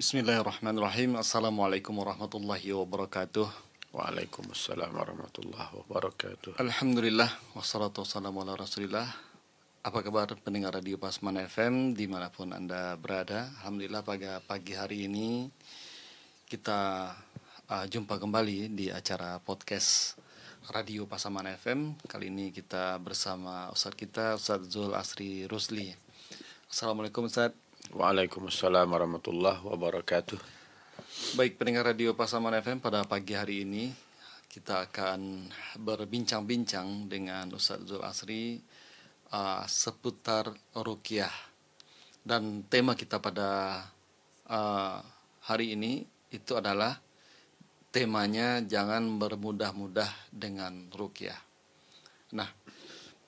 Bismillahirrahmanirrahim. Assalamualaikum warahmatullahi wabarakatuh. Waalaikumsalam warahmatullahi wabarakatuh. Alhamdulillah, wassalatu wassalamu ala rasulillah. Apa kabar pendengar Radio Pasman FM dimanapun Anda berada? Alhamdulillah pada pagi hari ini kita jumpa kembali di acara podcast Radio Pasaman FM. Kali ini kita bersama Ustadz Zul Asri Rusli. Assalamualaikum Ustadz. Waalaikumsalam warahmatullahi wabarakatuh. Baik pendengar Radio Pasaman FM, pada pagi hari ini kita akan berbincang-bincang dengan Ustadz Zul Asri seputar ruqyah. Dan tema kita pada hari ini itu adalah temanya jangan bermudah-mudah dengan ruqyah. Nah,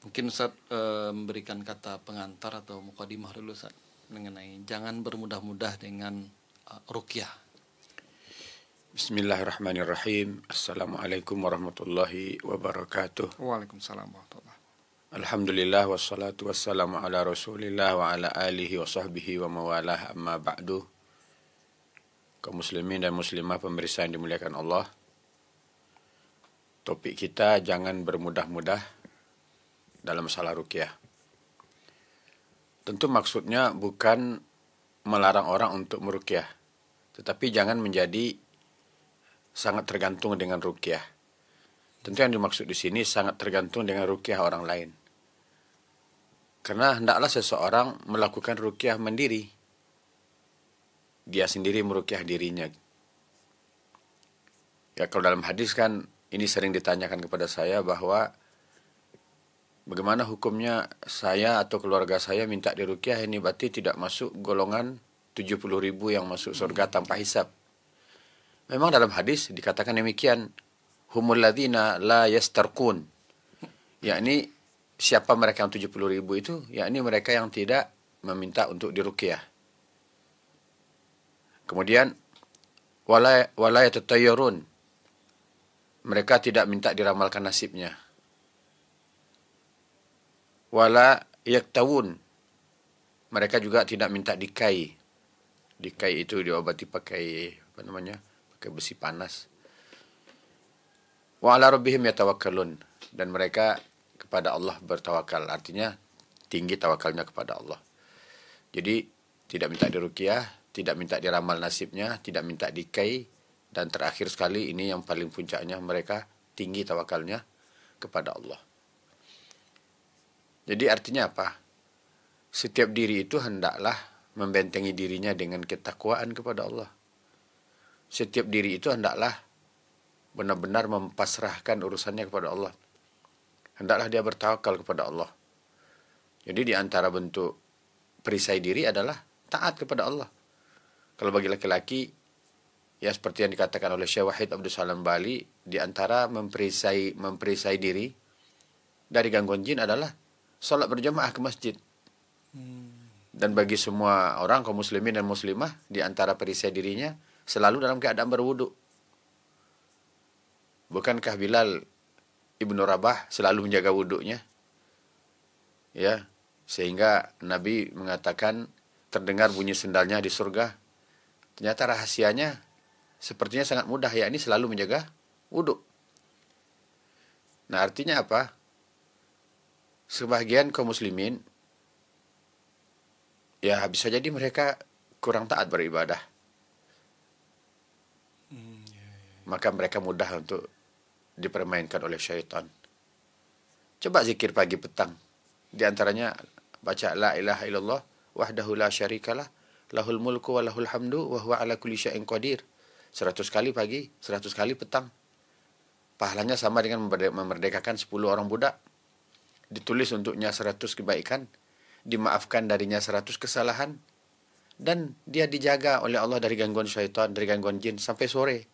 mungkin Ustadz memberikan kata pengantar atau mukadimah dulu Ustadz mengenai jangan bermudah-mudah dengan ruqyah. Bismillahirrahmanirrahim. Assalamualaikum warahmatullahi wabarakatuh. Waalaikumsalam warahmatullahi. Alhamdulillah wassalatu wassalamu ala rasulillah wa ala alihi wa sahbihi wa mawalah, amma ba'du. Kaum muslimin dan muslimah pemirsa yang dimuliakan Allah, topik kita jangan bermudah-mudah dalam masalah ruqyah. Tentu maksudnya bukan melarang orang untuk meruqyah, tetapi jangan menjadi sangat tergantung dengan ruqyah. Tentu yang dimaksud di sini sangat tergantung dengan ruqyah orang lain. Karena hendaklah seseorang melakukan ruqyah mandiri. Dia sendiri meruqyah dirinya. Ya, kalau dalam hadis kan ini sering ditanyakan kepada saya bahwa bagaimana hukumnya saya atau keluarga saya minta diruqyah, ini berarti tidak masuk golongan 70.000 yang masuk surga tanpa hisab. Memang dalam hadis dikatakan demikian, humul ladzina la yastarqun. Yakni siapa mereka yang 70.000 itu? Yakni mereka yang tidak meminta untuk diruqyah. Kemudian wala yatatayyarun. Mereka tidak minta diramalkan nasibnya. Wala yaktawun. Mereka juga tidak minta dikai. Dikai itu diobati pakai pakai besi panas. Wa ala rabbihim yatawakkalun. Dan mereka kepada Allah bertawakal. Artinya tinggi tawakalnya kepada Allah. Jadi tidak minta diruqyah, tidak minta diramal nasibnya, tidak minta dikai, dan terakhir sekali ini yang paling puncaknya, mereka tinggi tawakalnya kepada Allah. Jadi artinya apa? Setiap diri itu hendaklah membentengi dirinya dengan ketakwaan kepada Allah. Setiap diri itu hendaklah benar-benar mempasrahkan urusannya kepada Allah. Hendaklah dia bertawakal kepada Allah. Jadi di antara bentuk perisai diri adalah taat kepada Allah. Kalau bagi laki-laki, ya seperti yang dikatakan oleh Syekh Wahid Abdul Salam Bali, di antara memperisai diri dari gangguan jin adalah sholat berjamaah ke masjid. Dan bagi semua orang, kaum muslimin dan muslimah, di antara perisai dirinya selalu dalam keadaan berwudu. Bukankah Bilal Ibnu Rabah selalu menjaga wudunya? Ya, sehingga Nabi mengatakan terdengar bunyi sendalnya di surga. Ternyata rahasianya sepertinya sangat mudah, yakni selalu menjaga wudu. Nah, artinya apa? Sebagian kaum muslimin, ya bisa jadi mereka kurang taat beribadah. Maka mereka mudah untuk dipermainkan oleh syaitan. Coba zikir pagi petang. Di antaranya baca la ilaha illallah wahdahu la syarikalah lahul mulku wa lahul hamdu wa huwa ala kulli syai'in qadir. 100 kali pagi, 100 kali petang. Pahalanya sama dengan memerdekakan 10 orang budak. Ditulis untuknya 100 kebaikan, dimaafkan darinya 100 kesalahan, dan dia dijaga oleh Allah dari gangguan syaitan, dari gangguan jin sampai sore.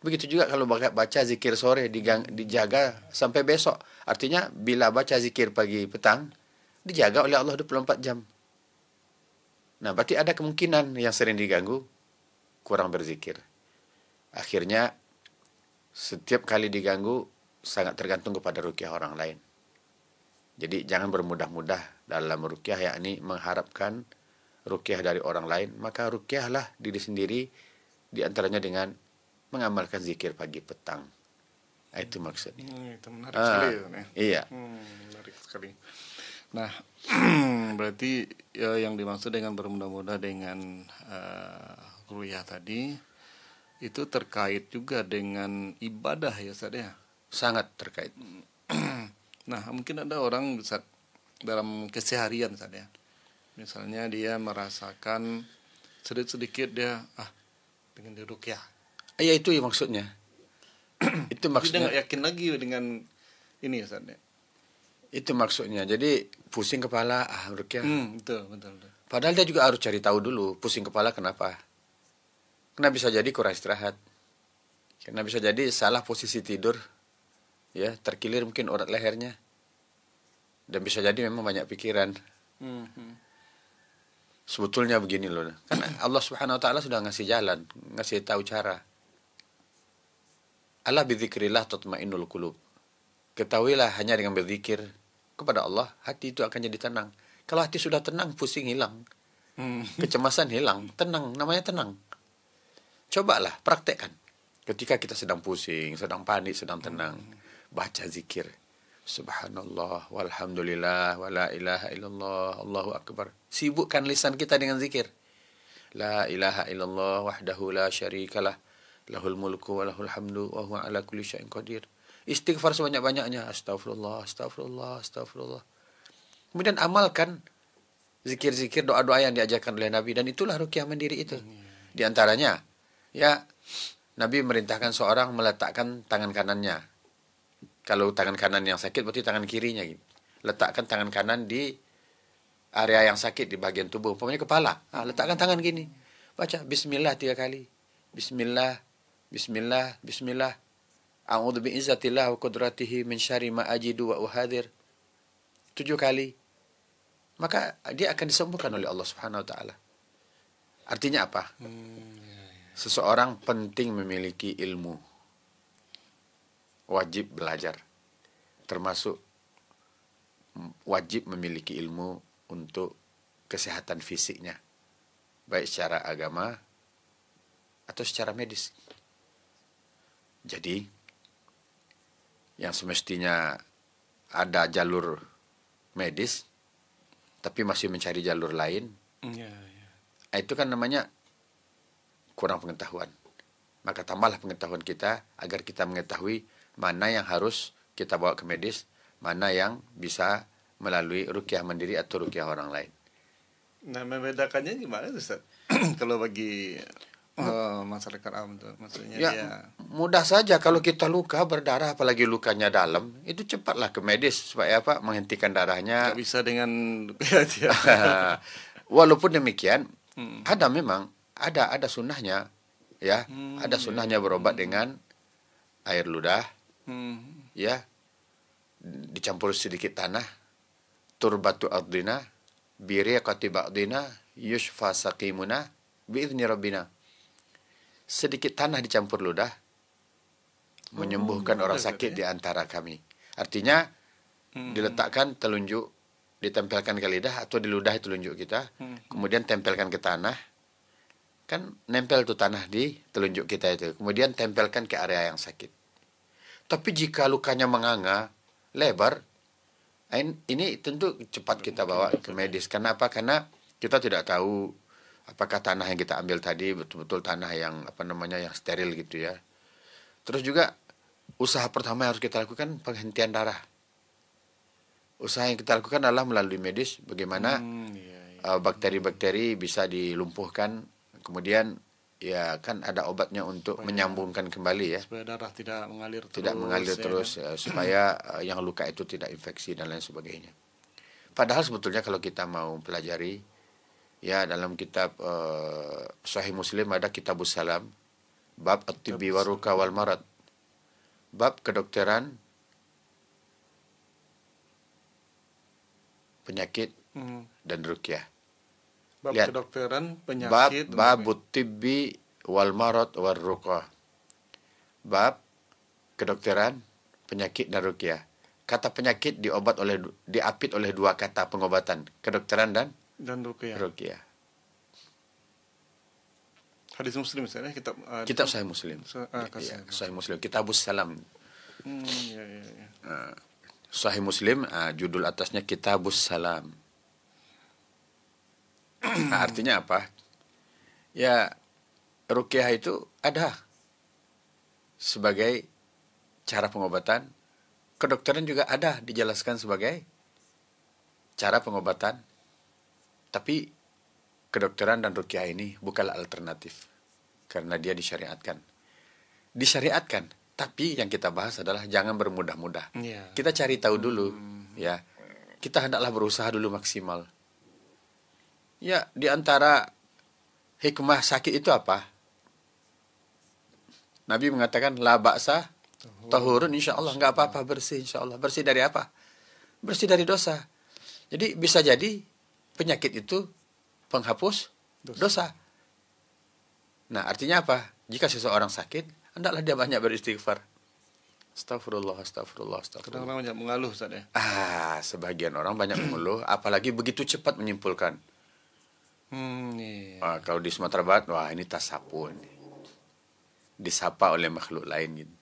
Begitu juga kalau baca zikir sore, dijaga sampai besok. Artinya bila baca zikir pagi petang, dijaga oleh Allah 24 jam. Nah, berarti ada kemungkinan yang sering diganggu, kurang berzikir. Akhirnya, setiap kali diganggu, sangat tergantung kepada ruqyah orang lain. Jadi jangan bermudah-mudah dalam ruqyah, yakni mengharapkan ruqyah dari orang lain, maka ruqyahlah diri sendiri, di antaranya dengan mengamalkan zikir pagi petang. Itu maksudnya. Itu menarik sekali ya. Iya. Menarik sekali. Nah, berarti ya, yang dimaksud dengan bermudah-mudah dengan ruqyah tadi itu terkait juga dengan ibadah ya Ustaz ya. Sangat terkait. Nah, mungkin ada orang Ustaz dalam keseharian Ustaz ya. Misalnya dia merasakan sedikit-sedikit dia pengen diruqyah. Ya itu ya maksudnya. Itu Tapi dia maksudnya. nggak yakin lagi dengan ini Ustaz ya. Itu maksudnya. Jadi pusing kepala, ruqyah. Betul, betul. Padahal dia juga harus cari tahu dulu pusing kepala kenapa. Karena bisa jadi kurang istirahat. Karena bisa jadi salah posisi tidur. Ya, terkilir mungkin urat lehernya. Dan bisa jadi memang banyak pikiran. Sebetulnya begini loh. Karena Allah Subhanahu wa taala sudah ngasih jalan, ngasih tahu cara. Ala bidzikrillah tatmainnul qulub. Ketahuilah hanya dengan berzikir kepada Allah, hati itu akan jadi tenang. Kalau hati sudah tenang, pusing hilang. Kecemasan hilang, tenang, namanya tenang. Cobalah, praktekkan. Ketika kita sedang pusing, sedang panik, sedang tenang, baca zikir. Subhanallah, walhamdulillah, wala ilaha illallah, Allahu akbar. Sibukkan lisan kita dengan zikir. La ilaha illallah wahdahu la syarikalah, lahul mulku wa lahul hamdu wa huwa ala kulli syai'in qadir. Istighfar sebanyak-banyaknya. Astagfirullah, astagfirullah, astagfirullah. Kemudian amalkan zikir-zikir, doa-doa yang diajarkan oleh Nabi. Dan itulah ruqyah mandiri itu. Di antaranya, ya, Nabi merintahkan seorang meletakkan tangan kanannya. Kalau tangan kanan yang sakit, berarti tangan kirinya. Gitu. Letakkan tangan kanan di area yang sakit, di bagian tubuh. Umpamanya kepala. Letakkan tangan gini. Baca Bismillah 3 kali. Bismillah, Bismillah, Bismillah. A'udzu bi'izzatillah wa qudratihi min syarri ma ajidu wa uhadir. 7 kali. Maka dia akan disembuhkan oleh Allah Subhanahu wa taala. Artinya apa? Seseorang penting memiliki ilmu. Wajib belajar. Termasuk wajib memiliki ilmu untuk kesehatan fisiknya. Baik secara agama atau secara medis. Jadi yang semestinya ada jalur medis tapi masih mencari jalur lain, itu kan namanya kurang pengetahuan. Maka tambahlah pengetahuan kita agar kita mengetahui mana yang harus kita bawa ke medis, mana yang bisa melalui ruqyah mandiri atau ruqyah orang lain. Nah, membedakannya gimana Ustaz? Kalau bagi masyarakat awam tuh, maksudnya Ya, dia mudah saja. Kalau kita luka berdarah, apalagi lukanya dalam, itu cepatlah ke medis supaya apa? Menghentikan darahnya. nggak bisa dengan Walaupun demikian, ada sunnahnya, ya, ada sunnahnya berobat dengan air ludah, ya, dicampur sedikit tanah, turbatu ardina, biriqati ba'dina, yushfa saqimuna, biizni rabbina. Sedikit tanah dicampur ludah, menyembuhkan orang sakit di antara kami. Artinya, diletakkan telunjuk, ditempelkan ke lidah atau di ludah telunjuk kita, kemudian tempelkan ke tanah, kan nempel tuh tanah di telunjuk kita itu, kemudian tempelkan ke area yang sakit. Tapi jika lukanya menganga, lebar, ini tentu cepat kita bawa ke medis. Kenapa? Karena kita tidak tahu apakah tanah yang kita ambil tadi betul-betul tanah yang yang steril gitu ya. Terus juga usaha pertama yang harus kita lakukan penghentian darah. Usaha yang kita lakukan adalah melalui medis, bagaimana bakteri-bakteri bisa dilumpuhkan, kemudian ya kan ada obatnya untuk menyambungkan kembali ya. supaya darah tidak mengalir terus. Tidak mengalir terus supaya yang luka itu tidak infeksi dan lain sebagainya. Padahal sebetulnya kalau kita mau pelajari ya dalam kitab Sahih Muslim ada Kitabus Salam, bab at-tibbi waruka wal marad. Bab kedokteran penyakit dan ruqyah. Bab Lihat. kedokteran penyakit. Bab tibbi wal marad war ruqyah. Bab kedokteran penyakit dan ruqyah. Kata penyakit diapit oleh dua kata pengobatan, kedokteran dan ruqyah. ruqyah. Hadis Muslim misalnya Kitab Sahih Muslim. Sahih. Sahih Muslim, Kitabus Salam. Ya, ya, ya. Sahih Muslim, judul atasnya Kitabus Salam. Artinya apa? Ya, ruqyah itu ada sebagai cara pengobatan. Kedokteran juga ada dijelaskan sebagai cara pengobatan. Tapi kedokteran dan ruqyah ini bukanlah alternatif karena dia disyariatkan. Disyariatkan, tapi yang kita bahas adalah jangan bermudah-mudah. Ya. Kita cari tahu dulu, ya. Kita hendaklah berusaha dulu maksimal. Ya, di antara hikmah sakit itu apa? Nabi mengatakan la ba'sa tahurun insyaallah, enggak apa-apa, bersih insyaallah. Bersih dari apa? Bersih dari dosa. Jadi bisa jadi penyakit itu penghapus dosa. Nah, artinya apa? Jika seseorang sakit, hendaklah dia banyak beristighfar. Astagfirullah, astagfirullah, astagfirullah. Kadang-kadang banyak mengeluh, Ustaz ya. Sebagian orang banyak mengeluh, apalagi begitu cepat menyimpulkan. Iya. Kalau di Sumatera Barat, wah ini tasapu ini. Disapa oleh makhluk lain gitu.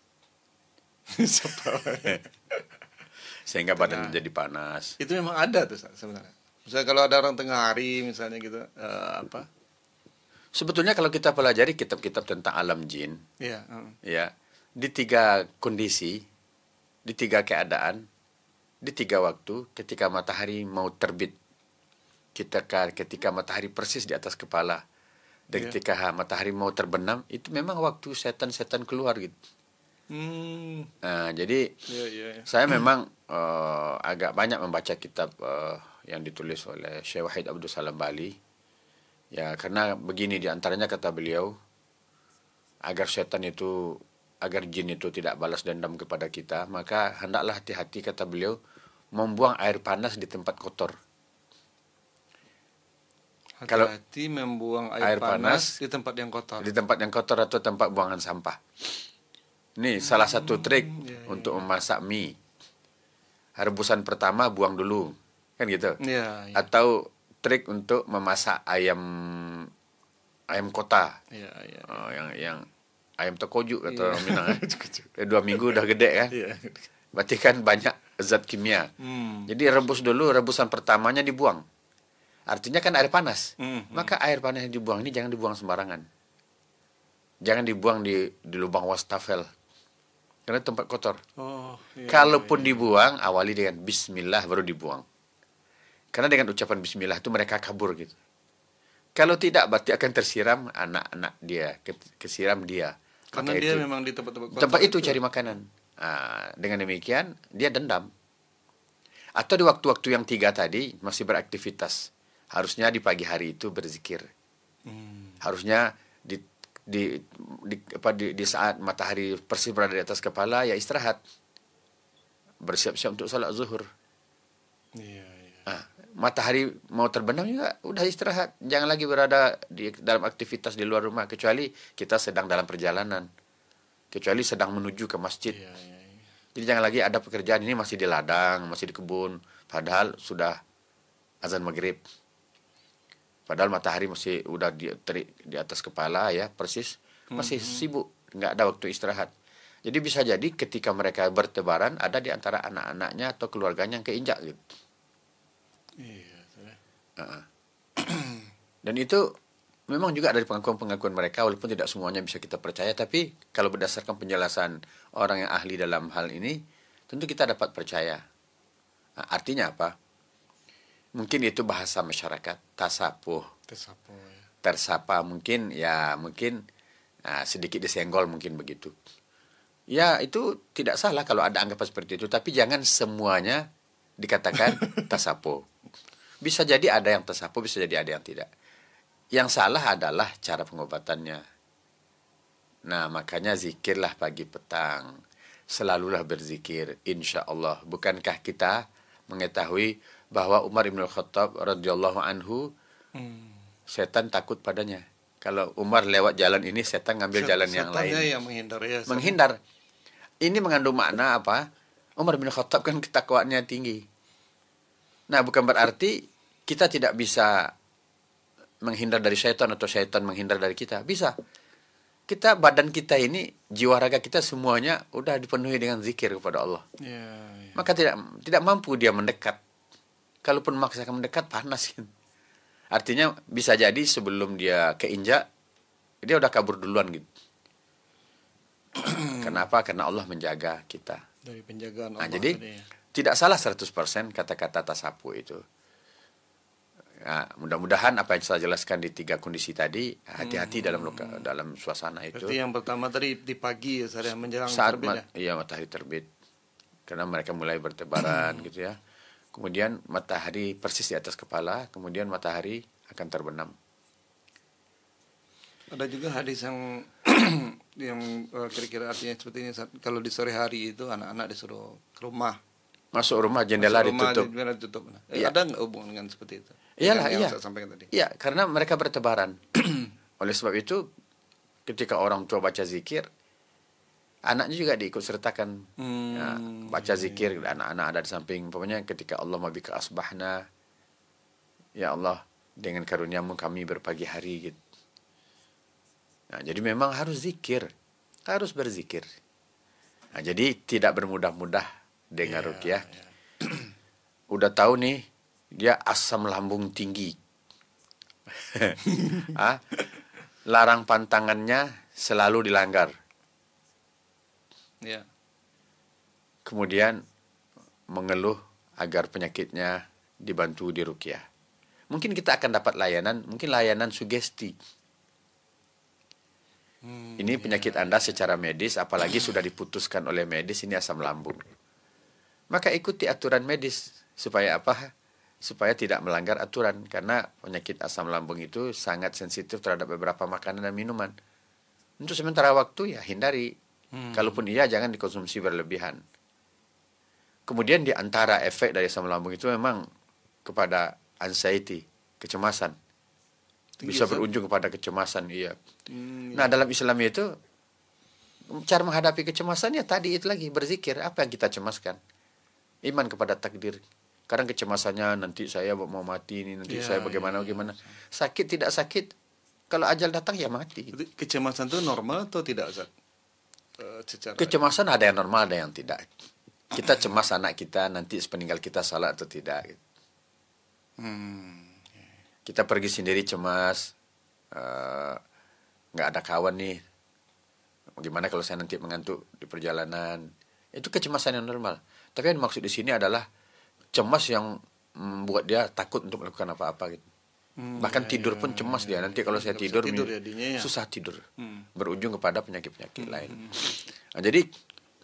Sehingga badan jadi panas. Itu memang ada tuh sebenarnya. Misalnya kalau ada orang tengah hari misalnya gitu, apa? Sebetulnya kalau kita pelajari kitab-kitab tentang alam jin, ya, di 3 kondisi, di 3 keadaan, di 3 waktu, ketika matahari mau terbit, ketika matahari persis di atas kepala, dan ketika matahari mau terbenam, itu memang waktu setan-setan keluar gitu. Nah, jadi saya memang agak banyak membaca kitab yang ditulis oleh Syekh Wahid Abdul Salam Bali. Ya, karena begini diantaranya kata beliau, agar jin itu tidak balas dendam kepada kita, maka hendaklah hati-hati, kata beliau, membuang air panas di tempat kotor. Hati-hati membuang air panas di tempat yang kotor. Di tempat yang kotor atau tempat buangan sampah. Ini salah satu trik untuk memasak mie. Rebusan pertama buang dulu, kan gitu. Atau trik untuk memasak ayam kota. Yang ayam tekojuk atau orang Minang. 2 minggu udah gede kan. Berarti kan banyak zat kimia. Jadi rebus dulu, rebusan pertamanya dibuang. Artinya kan air panas. Maka air panas yang dibuang ini jangan dibuang sembarangan. Jangan dibuang di lubang wastafel. Karena tempat kotor. Kalaupun dibuang, awali dengan bismillah baru dibuang. Karena dengan ucapan bismillah itu mereka kabur gitu. Kalau tidak, berarti akan tersiram anak-anak dia, kesiram dia. Karena dia memang di tempat-tempat kotor. Tempat itu cari makanan. Dengan demikian, dia dendam. Atau di waktu-waktu yang 3 tadi, masih beraktivitas. Harusnya di pagi hari itu berzikir. Harusnya di saat matahari persis berada di atas kepala, ya istirahat. Bersiap-siap untuk salat zuhur. Matahari mau terbenam juga udah istirahat. Jangan lagi berada dalam aktivitas di luar rumah, kecuali kita sedang dalam perjalanan. Kecuali sedang menuju ke masjid. Jadi jangan lagi ada pekerjaan ini masih di ladang, masih di kebun, padahal sudah azan maghrib. Padahal matahari masih udah terik di atas kepala ya, persis. Masih sibuk, nggak ada waktu istirahat. Jadi bisa jadi ketika mereka bertebaran, ada di antara anak-anaknya atau keluarganya yang keinjak gitu. Dan itu memang juga dari pengakuan-pengakuan mereka, walaupun tidak semuanya bisa kita percaya, tapi kalau berdasarkan penjelasan orang yang ahli dalam hal ini, tentu kita dapat percaya. Artinya apa? Mungkin itu bahasa masyarakat, tasapuh. Tersapa mungkin sedikit disenggol mungkin begitu. Ya, itu tidak salah kalau ada anggapan seperti itu, tapi jangan semuanya dikatakan tasapuh. Bisa jadi ada yang tasapuh, bisa jadi ada yang tidak. Yang salah adalah cara pengobatannya. Nah, makanya zikirlah pagi petang. Selalulah berzikir, insya Allah. Bukankah kita mengetahui bahwa Umar bin Khattab radhiyallahu anhu, setan takut padanya. Kalau Umar lewat jalan ini, setan ngambil jalan yang lain. Yang menghindar. Ini mengandung makna apa? Umar bin Khattab kan ketakwaannya tinggi. Nah, bukan berarti kita tidak bisa menghindar dari syaitan atau syaitan menghindar dari kita? Bisa. Kita, badan kita ini, jiwa raga kita semuanya udah dipenuhi dengan zikir kepada Allah. Maka tidak mampu dia mendekat. Kalaupun memaksakan mendekat, panas. Artinya bisa jadi sebelum dia keinjak, dia udah kabur duluan gitu. Kenapa? Karena Allah menjaga kita. Dari penjagaan Allah. Jadi tidak salah 100% kata-kata tasapu itu. Nah, mudah-mudahan apa yang saya jelaskan di 3 kondisi tadi, hati-hati dalam suasana itu. Berarti yang pertama tadi di pagi ya, saya menjelang saat terbit matahari terbit, karena mereka mulai bertebaran gitu ya. Kemudian matahari persis di atas kepala, kemudian matahari akan terbenam. Ada juga hadis yang yang kira-kira artinya seperti ini, kalau di sore hari itu anak-anak disuruh ke rumah. Masuk rumah, jendela ditutup. Ya. Ada nggak hubungan dengan seperti itu? Iyalah, yang iya. saya sampaikan tadi. Iya, karena mereka bertebaran. Oleh sebab itu, ketika orang tua baca zikir, anaknya juga diikut sertakan. Ya, baca zikir, anak-anak ada di samping. Pokoknya ketika Allah mabika asbahna, ya Allah, dengan karuniamu kami berpagi hari gitu. Nah, jadi memang harus zikir, harus berzikir. Nah, jadi tidak bermudah-mudah dengan ruqyah. Udah tahu nih, dia asam lambung tinggi. Larang pantangannya selalu dilanggar. Ya. Kemudian mengeluh agar penyakitnya dibantu di ruqyah. Mungkin kita akan dapat layanan, mungkin layanan sugesti. Ini penyakit Anda secara medis, apalagi sudah diputuskan oleh medis, ini asam lambung. Maka ikuti aturan medis. Supaya apa? Supaya tidak melanggar aturan. Karena penyakit asam lambung itu sangat sensitif terhadap beberapa makanan dan minuman. Untuk sementara waktu ya hindari. Kalaupun iya, jangan dikonsumsi berlebihan. Kemudian di antara efek dari asam lambung itu memang kepada anxiety, kecemasan. Bisa berujung kepada kecemasan, iya. Nah, dalam Islam itu, cara menghadapi kecemasan ya tadi itu lagi, berzikir. Apa yang kita cemaskan? Iman kepada takdir. Kadang kecemasannya nanti saya mau mati ini, nanti saya bagaimana. Sakit tidak sakit, kalau ajal datang ya mati. Kecemasan itu normal atau tidak, Ustaz? Kecemasan ada yang normal, ada yang tidak. Kita cemas anak kita nanti sepeninggal kita salah atau tidak. Kita pergi sendiri cemas, nggak ada kawan nih. Gimana kalau saya nanti mengantuk di perjalanan? Itu kecemasan yang normal. Tapi yang maksud di sini adalah cemas yang membuat dia takut untuk melakukan apa-apa gitu. Bahkan tidur pun cemas dia. Nanti kalau saya tidur susah tidur. Berujung kepada penyakit-penyakit lain. Nah, jadi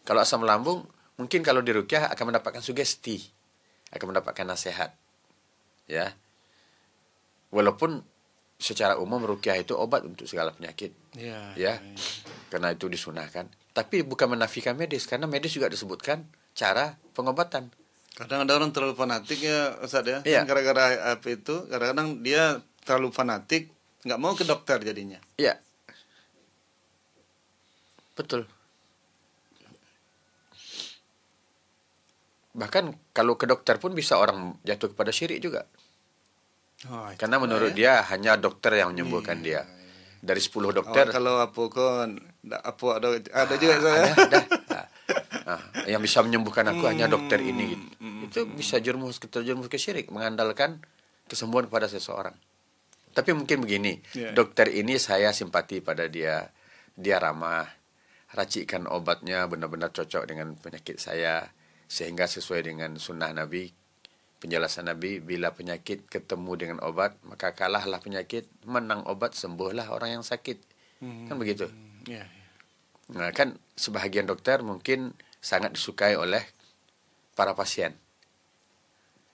kalau asam lambung, mungkin kalau di ruqyah akan mendapatkan sugesti, akan mendapatkan nasihat. Ya. Walaupun secara umum ruqyah itu obat untuk segala penyakit. Ya. Karena itu disunahkan. Tapi bukan menafikan medis, karena medis juga disebutkan cara pengobatan. Kadang ada orang terlalu fanatik ya, Ustaz ya. Kan gara-gara apa itu, kadang-kadang dia terlalu fanatik, nggak mau ke dokter jadinya. Iya. Betul. Bahkan kalau ke dokter pun bisa orang jatuh kepada syirik juga. Karena menurut dia hanya dokter yang menyembuhkan dia. Dari 10 dokter. Kalau apa kan, ada juga saya. Ada. Yang bisa menyembuhkan aku hanya dokter ini. Gitu. Itu bisa terjerumus ke syirik, mengandalkan kesembuhan kepada seseorang. Tapi mungkin begini, dokter ini saya simpati pada dia. Dia ramah, racikan obatnya benar-benar cocok dengan penyakit saya, sehingga sesuai dengan sunnah Nabi. Penjelasan Nabi, bila penyakit ketemu dengan obat, maka kalahlah penyakit, menang obat, sembuhlah orang yang sakit. Kan begitu. Nah, kan sebahagian dokter mungkin sangat disukai oleh para pasien.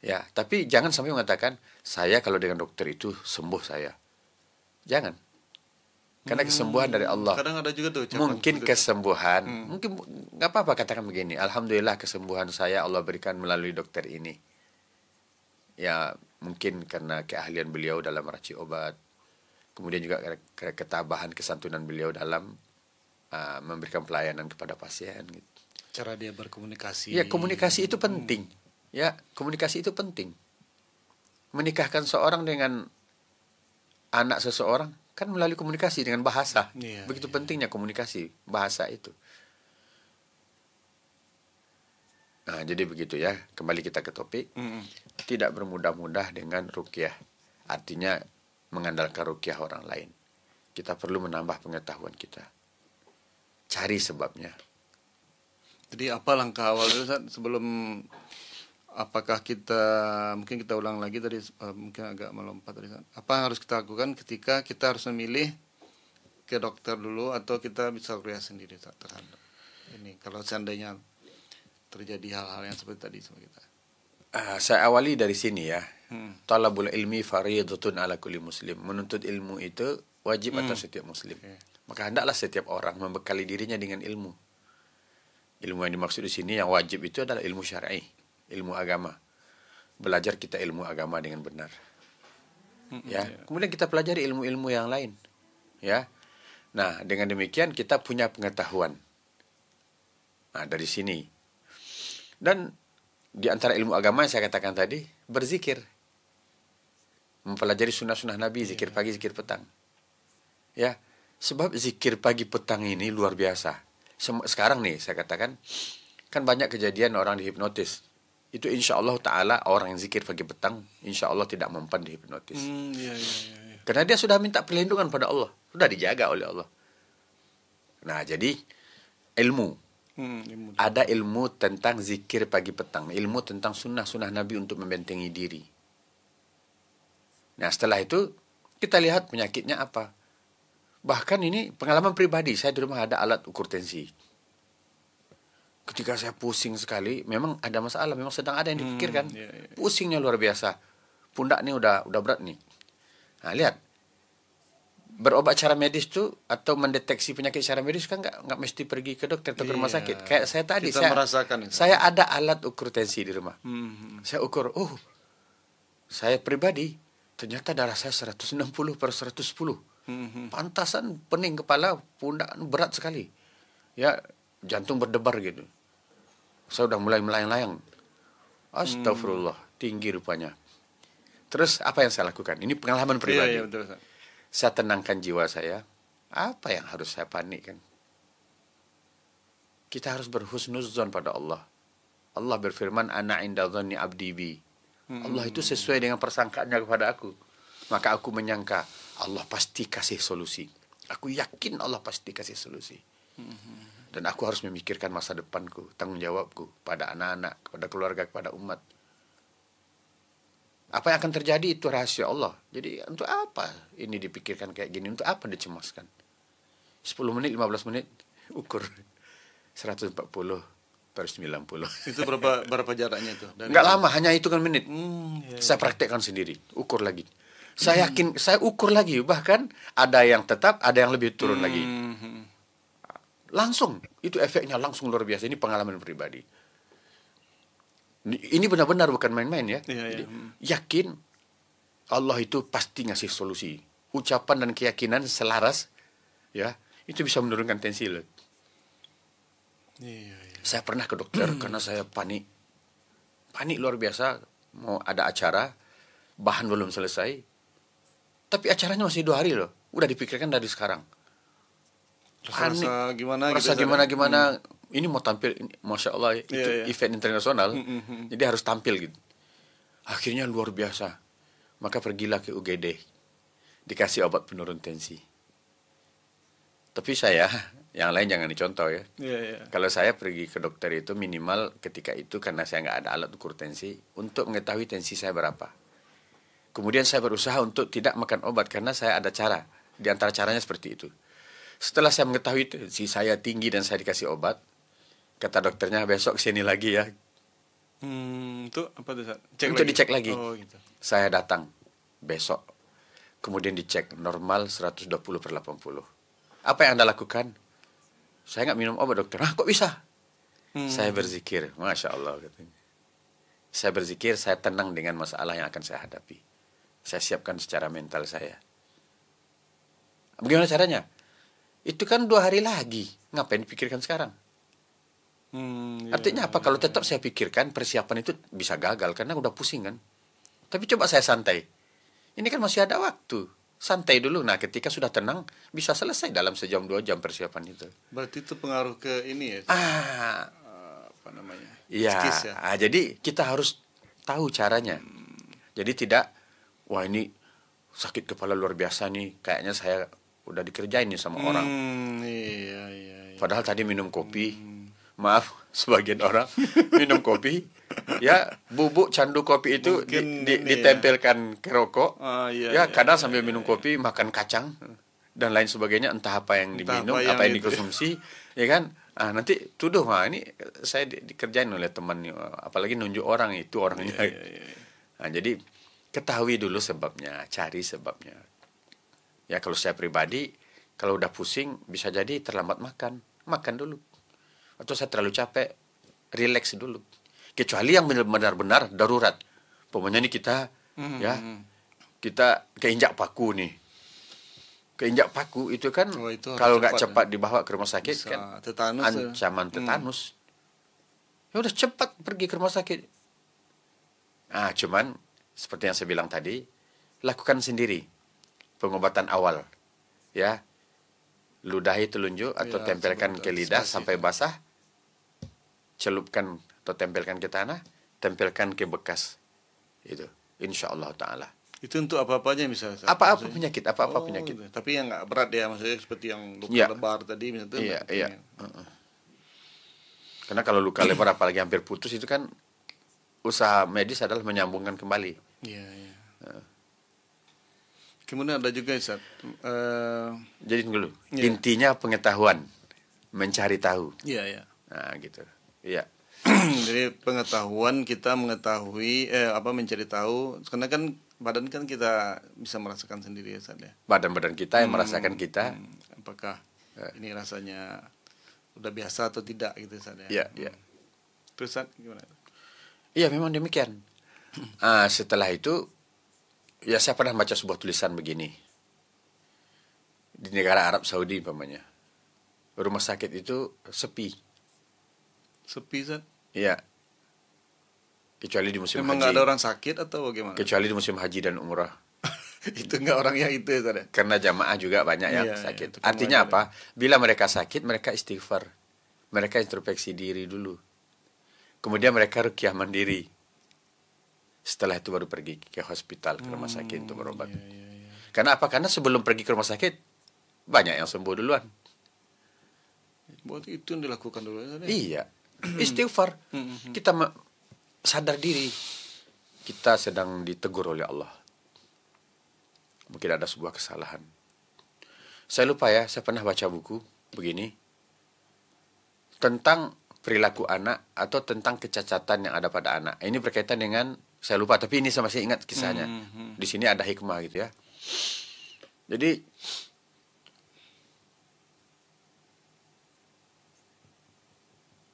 Ya, tapi jangan sampai mengatakan, saya kalau dengan dokter itu sembuh saya. Jangan. Karena kesembuhan dari Allah. Kadang ada juga tuh. Mungkin kesembuhan, mungkin nggak apa-apa katakan begini, alhamdulillah kesembuhan saya Allah berikan melalui dokter ini. Ya, mungkin karena keahlian beliau dalam meracik obat. Kemudian juga ketabahan, kesantunan beliau dalam memberikan pelayanan kepada pasien. Gitu. Cara dia berkomunikasi. Ya, komunikasi itu penting. Ya, komunikasi itu penting. Menikahkan seorang dengan anak seseorang kan melalui komunikasi dengan bahasa. Begitu Iya. pentingnya komunikasi, bahasa itu. Nah, jadi begitu ya. Kembali kita ke topik. Tidak bermudah-mudah dengan ruqyah. Artinya mengandalkan ruqyah orang lain. Kita perlu menambah pengetahuan kita. Cari sebabnya. Jadi apa langkah awal dulu Ustaz, sebelum apakah mungkin kita ulang lagi tadi, mungkin agak melompat tadi Ustaz. Apa yang harus kita lakukan ketika kita harus memilih ke dokter dulu atau kita bisa ruqyah sendiri Ustaz, terhadap ini kalau seandainya terjadi hal-hal yang seperti tadi sama kita. Saya awali dari sini ya. Talabul ilmi fariidatun ala kulli muslim. Menuntut ilmu itu wajib atas setiap muslim. Maka hendaklah setiap orang membekali dirinya dengan ilmu. Ilmu yang dimaksud di sini yang wajib itu adalah ilmu syar'i, ilmu agama. Belajar kita ilmu agama dengan benar. Ya. Kemudian kita pelajari ilmu-ilmu yang lain. Ya. Nah, dengan demikian kita punya pengetahuan. Nah, dari sini. Dan di antara ilmu agama yang saya katakan tadi, berzikir. Mempelajari sunnah-sunnah Nabi, zikir pagi, zikir petang. Ya, sebab zikir pagi petang ini luar biasa. Sekarang nih, saya katakan, kan banyak kejadian orang dihipnotis. Itu insya Allah Ta'ala orang yang zikir pagi petang, insya Allah tidak mempan dihipnotis. Karena dia sudah minta perlindungan pada Allah. Sudah dijaga oleh Allah. Nah, jadi ilmu. Ada ilmu tentang zikir pagi petang, ilmu tentang sunnah-sunnah Nabi untuk membentengi diri. Nah, setelah itu kita lihat penyakitnya apa. Bahkan ini pengalaman pribadi, saya di rumah ada alat ukur tensi. Ketika saya pusing sekali, memang ada masalah, memang sedang ada yang dipikirkan. Pusingnya luar biasa. Pundak nih udah berat nih. Nah, lihat. Berobat secara medis tuh atau mendeteksi penyakit secara medis kan nggak mesti pergi ke dokter atau ke rumah sakit. Kayak saya tadi, saya ada alat ukur tensi di rumah. Saya ukur, saya pribadi ternyata darah saya 160/110. Pantasan pening kepala, pundak berat sekali. Ya, jantung berdebar gitu. Saya udah mulai melayang-layang. Astagfirullah, tinggi rupanya. Terus apa yang saya lakukan? Ini pengalaman pribadi. Betul. Saya tenangkan jiwa saya. Apa yang harus saya panikkan? Kita harus berhusnuzon pada Allah. Allah berfirman, Ana inda dhanni abdi bi. Allah itu sesuai dengan persangkaannya kepada aku. Maka aku menyangka Allah pasti kasih solusi. Aku yakin Allah pasti kasih solusi. Dan aku harus memikirkan masa depanku, tanggung jawabku pada anak-anak, kepada keluarga, kepada umat. Apa yang akan terjadi itu rahasia Allah. Jadi untuk apa ini dipikirkan kayak gini? Untuk apa dicemaskan? 10 menit, 15 menit, ukur 140/90. Itu berapa jaraknya itu? Enggak lama, hanya hitungan menit. Saya praktekkan sendiri, ukur lagi. Saya yakin, saya ukur lagi. Bahkan ada yang tetap, ada yang lebih turun lagi. Langsung, itu efeknya langsung luar biasa. Ini pengalaman pribadi. Ini benar-benar bukan main-main ya. Jadi, yakin Allah itu pasti ngasih solusi. Ucapan dan keyakinan selaras, ya, itu bisa menurunkan tensi. Saya pernah ke dokter karena saya panik luar biasa. Mau ada acara, bahan belum selesai, tapi acaranya masih 2 hari loh. Udah dipikirkan dari sekarang. Rasa gimana? Gimana? Ini mau tampil, Masya Allah, itu event internasional, jadi harus tampil gitu. Akhirnya luar biasa. Maka pergilah ke UGD, dikasih obat penurun tensi. Tapi saya, yang lain jangan dicontoh ya. Kalau saya pergi ke dokter itu minimal ketika itu, karena saya nggak ada alat ukur tensi, untuk mengetahui tensi saya berapa. Kemudian saya berusaha untuk tidak makan obat, karena saya ada cara. Di antara caranya seperti itu. Setelah saya mengetahui tensi saya tinggi dan saya dikasih obat, kata dokternya, besok kesini lagi ya. Itu apa tuh? Untuk dicek lagi. Gitu. Saya datang besok. Kemudian dicek normal 120/80. Apa yang Anda lakukan? Saya nggak minum obat dokter. Kok bisa? Saya berzikir. Masya Allah katanya. Saya berzikir, saya tenang dengan masalah yang akan saya hadapi. Saya siapkan secara mental saya. Bagaimana caranya? Itu kan 2 hari lagi. Ngapain dipikirkan sekarang? Artinya apa? Kalau tetap saya pikirkan, persiapan itu bisa gagal karena udah pusing kan. Tapi coba saya santai. Ini kan masih ada waktu. santai dulu. Nah, ketika sudah tenang, bisa selesai dalam sejam 2 jam persiapan itu. Berarti itu pengaruh ke ini ya, apa namanya? Iya. Psikis ya. Jadi kita harus tahu caranya. Jadi tidak, wah ini sakit kepala luar biasa nih, kayaknya saya udah dikerjain nih sama orang. Iya. Padahal tadi minum kopi. Maaf, sebagian orang minum kopi, ya bubuk candu kopi itu ditempelkan ke rokok. Kadang sambil minum kopi makan kacang dan lain sebagainya, entah apa yang diminum, apa yang dikonsumsi, ya kan? Nanti tuduh, ini saya dikerjain oleh teman, apalagi nunjuk orang itu orangnya. Jadi ketahui dulu sebabnya, cari sebabnya. Ya kalau saya pribadi, kalau udah pusing bisa jadi terlambat makan dulu. Atau saya terlalu capek, relax dulu. Kecuali yang benar-benar darurat. Pokoknya ini kita kita keinjak paku nih. Keinjak paku itu kan itu kalau nggak cepat dibawa ke rumah sakit bisa kan tetanus, ancaman tetanus. Ya udah cepat pergi ke rumah sakit. Cuman seperti yang saya bilang tadi, lakukan sendiri pengobatan awal. Ya. Ludahi telunjuk atau tempelkan ke lidah sampai basah. Celupkan atau tempelkan ke tanah, tempelkan ke bekas. Itu, insyaallah taala. Itu untuk apa-apa aja misalnya. Apa-apa penyakit, apa-apa penyakit. Tapi yang nggak berat ya, maksudnya seperti yang luka lebar tadi misalnya. Iya. Karena kalau luka lebar apalagi hampir putus itu kan usaha medis adalah menyambungkan kembali. Iya. Kemudian ada juga Ustaz. Jadi dulu, intinya pengetahuan, mencari tahu. Iya. Nah, gitu. Iya. Jadi pengetahuan, kita mengetahui mencari tahu, karena kan badan kan kita bisa merasakan sendiri ya Ustaz ya. Badan kita yang merasakan kita. Apakah ini rasanya udah biasa atau tidak gitu Ustaz ya. Iya. Terus Ustaz gimana? Iya, memang demikian. Setelah itu ya saya pernah baca sebuah tulisan begini. Di negara Arab Saudi umpamanya. Rumah sakit itu sepi. Sepi, Zat? Iya. Kecuali di musim memang haji. Memang nggak ada orang sakit atau bagaimana? Kecuali di musim haji dan umrah. Itu nggak orang yang itu ya, Zat? Karena jamaah juga banyak yang sakit. Artinya apa? Bila mereka sakit, mereka istighfar. Mereka introspeksi diri dulu. Kemudian mereka ruqyah mandiri. Setelah itu baru pergi ke hospital, ke rumah sakit untuk berobat. Karena apa? Karena sebelum pergi ke rumah sakit, banyak yang sembuh duluan. Buat itu yang dilakukan dulu. Iya. Istighfar. Kita sadar diri. Kita sedang ditegur oleh Allah. Mungkin ada sebuah kesalahan. Saya lupa ya, saya pernah baca buku begini. Tentang perilaku anak atau tentang kecacatan yang ada pada anak. Ini berkaitan dengan, saya lupa, tapi ini saya masih ingat kisahnya. Di sini ada hikmah gitu ya. Jadi,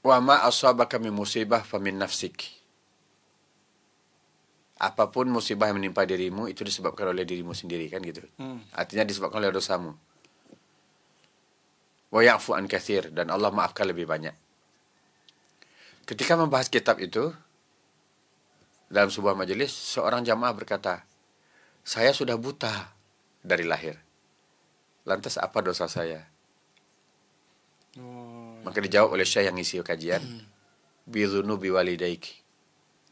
wa ma asabaka min musibah famin nafsik. Apapun musibah yang menimpa dirimu itu disebabkan oleh dirimu sendiri, kan gitu. Artinya disebabkan oleh dosamu. Wa ya'fu an katsir, dan Allah maafkan lebih banyak. Ketika membahas kitab itu dalam sebuah majelis, seorang jamaah berkata, "Saya sudah buta dari lahir. Lantas apa dosa saya?" Maka dijawab oleh Syekh yang ngisi kajian, "Bidzunubi walidaik."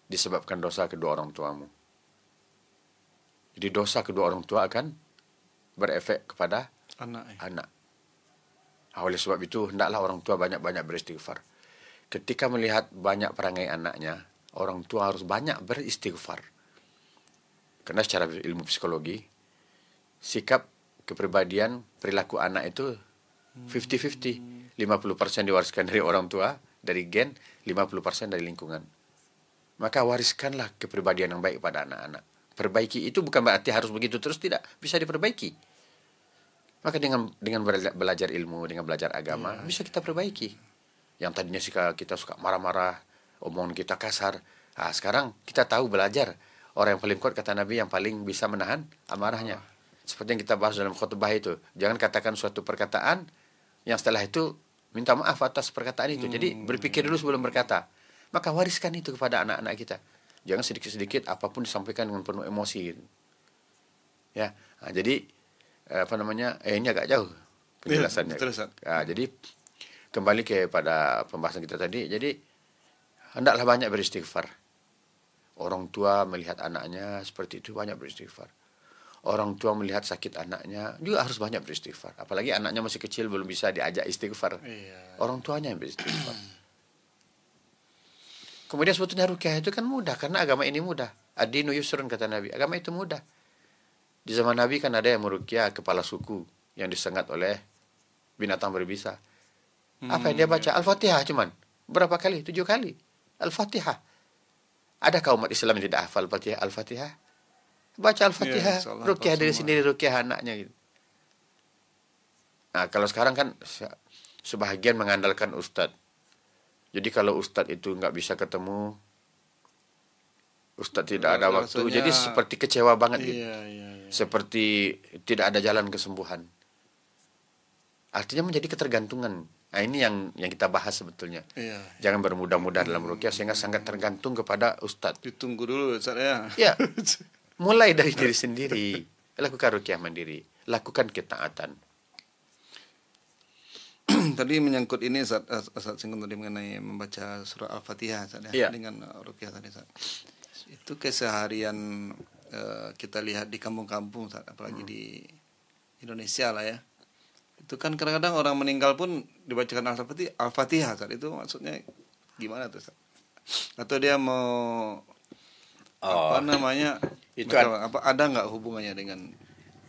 Disebabkan dosa kedua orang tuamu. Jadi dosa kedua orang tua akan berefek kepada anak. Oleh sebab itu, hendaklah orang tua banyak-banyak beristighfar. Ketika melihat banyak perangai anaknya, orang tua harus banyak beristighfar. Karena secara ilmu psikologi, sikap, kepribadian, perilaku anak itu 50-50. 50% diwariskan dari orang tua, dari gen, 50% dari lingkungan. Maka wariskanlah kepribadian yang baik pada anak-anak. Perbaiki itu bukan berarti harus begitu terus, tidak. Bisa diperbaiki. Maka dengan belajar ilmu, dengan belajar agama, bisa kita perbaiki. Yang tadinya kita suka marah-marah, omongan kita kasar. Sekarang kita tahu belajar. Orang yang paling kuat, kata Nabi, yang paling bisa menahan amarahnya. Seperti yang kita bahas dalam khutbah itu. Jangan katakan suatu perkataan, yang setelah itu minta maaf atas perkataan itu. Jadi berpikir dulu sebelum berkata. Maka wariskan itu kepada anak-anak kita. Jangan sedikit-sedikit apapun disampaikan dengan penuh emosi. Gitu. Ya, jadi Ini agak jauh penjelasannya. Betul, Ustaz. Jadi kembali kepada pembahasan kita tadi. Jadi hendaklah banyak beristighfar. Orang tua melihat anaknya seperti itu banyak beristighfar. Orang tua melihat sakit anaknya juga harus banyak beristighfar. Apalagi anaknya masih kecil belum bisa diajak istighfar. Iya. Orang tuanya yang beristighfar. Kemudian sebetulnya rukyah itu kan mudah karena agama ini mudah. Ad-dinu yusrun kata Nabi. Agama itu mudah. Di zaman Nabi kan ada yang merukyah kepala suku yang disengat oleh binatang berbisa. Apa yang dia baca? Al-Fatihah cuman. Berapa kali? 7 kali. Al-Fatihah. Adakah umat Islam yang tidak hafal Al-Fatihah? Baca Al-Fatihah. Ya, rukyah diri sendiri, rukyah anaknya gitu. Nah, kalau sekarang kan sebahagian mengandalkan ustadz. Jadi kalau ustadz itu nggak bisa ketemu, ustadz tidak ada waktu. Jadi seperti kecewa banget gitu. Iya. Seperti tidak ada jalan kesembuhan. Artinya menjadi ketergantungan. Nah, ini yang kita bahas sebetulnya. Iya. Jangan bermudah-mudah dalam rukyah sehingga sangat tergantung kepada ustadz. Ditunggu dulu Ustaz ya. Ya. Mulai dari diri sendiri. Lakukan rukyah mandiri. Lakukan ketaatan. Tadi menyangkut ini Ustaz singgung tadi mengenai membaca surah Al-Fatihah Ustaz, ya. Iya. Dengan rukyah tadi Ustaz. Itu keseharian kita lihat di kampung-kampung Ustaz, apalagi di Indonesia lah ya. Itu kan kadang-kadang orang meninggal pun dibacakan Al-Fatihah Ustaz. Itu maksudnya gimana tuh Ustaz? Atau dia mau Itu ada nggak hubungannya dengan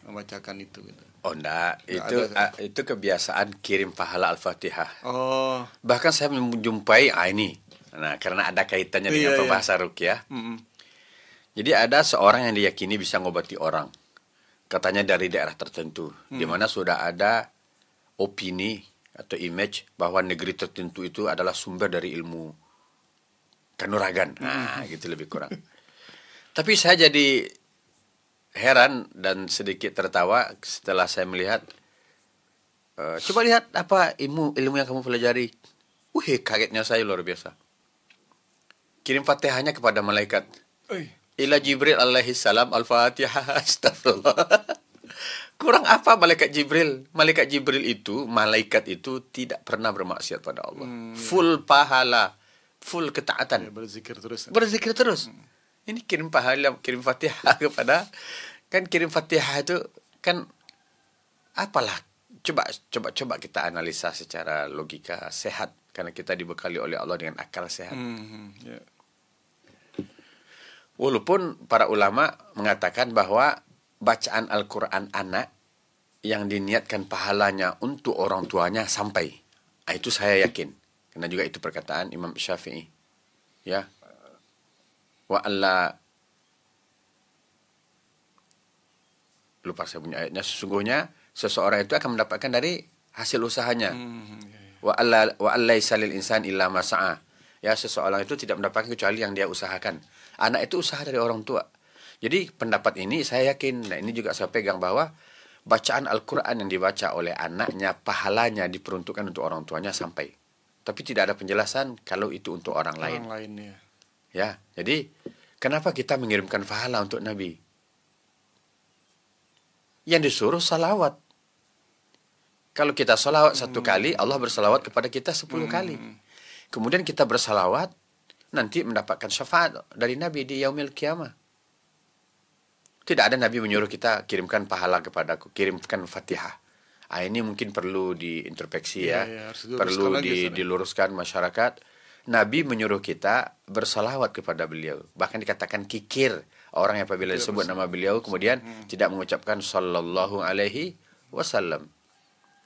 membacakan itu gitu? enggak, Nggak itu kebiasaan kirim pahala Al-Fatihah. Oh, Bahkan saya menjumpai ini. Nah, karena ada kaitannya dengan pembahasan rukyah. Jadi ada seorang yang diyakini bisa ngobati orang. Katanya dari daerah tertentu, di mana sudah ada opini atau image bahwa negeri tertentu itu adalah sumber dari ilmu kanuragan. Nah, gitu lebih kurang. Tapi saya jadi heran dan sedikit tertawa setelah saya melihat. Coba lihat apa ilmu yang kamu pelajari. Kagetnya saya luar biasa. Kirim Fatihahnya kepada malaikat. Ila Jibril alaihi salam Al-Fatihah. Astagfirullah. Kurang apa malaikat Jibril? Malaikat Jibril itu, malaikat itu tidak pernah bermaksiat pada Allah. Full pahala, full ketaatan. ya, berzikir terus. Berzikir terus. Ini kirim pahala, kirim Fatihah kepada, kan kirim Fatihah itu kan apalah? Coba kita analisa secara logika sehat karena kita dibekali oleh Allah dengan akal sehat. Ya. Walaupun para ulama mengatakan bahwa bacaan Al-Quran anak yang diniatkan pahalanya untuk orang tuanya sampai. Nah, itu saya yakin. Karena juga itu perkataan Imam Syafi'i. Ya. Wa alla, lupa saya punya ayatnya, sesungguhnya seseorang itu akan mendapatkan dari hasil usahanya. Wa alla salil insan illa ma sa'a. Ya, seseorang itu tidak mendapatkan kecuali yang dia usahakan. Anak itu usaha dari orang tua. Jadi pendapat ini saya yakin, nah ini juga saya pegang bahwa bacaan Al-Quran yang dibaca oleh anaknya, pahalanya diperuntukkan untuk orang tuanya sampai. Tapi tidak ada penjelasan kalau itu untuk orang lain. Orang lain ya. Ya, jadi kenapa kita mengirimkan pahala untuk Nabi? Yang disuruh salawat. Kalau kita salawat 1 kali, Allah bersalawat kepada kita 10 kali. Kemudian kita bersalawat, nanti mendapatkan syafaat dari Nabi di yaumil qiyamah. Tidak ada Nabi menyuruh kita kirimkan pahala kepadaku, kirimkan Fatihah. Ini mungkin perlu diintrospeksi ya, perlu diluruskan masyarakat. Nabi menyuruh kita bersalawat kepada beliau. Bahkan dikatakan kikir. Orang yang apabila disebut nama beliau kemudian tidak mengucapkan sallallahu alaihi wasallam.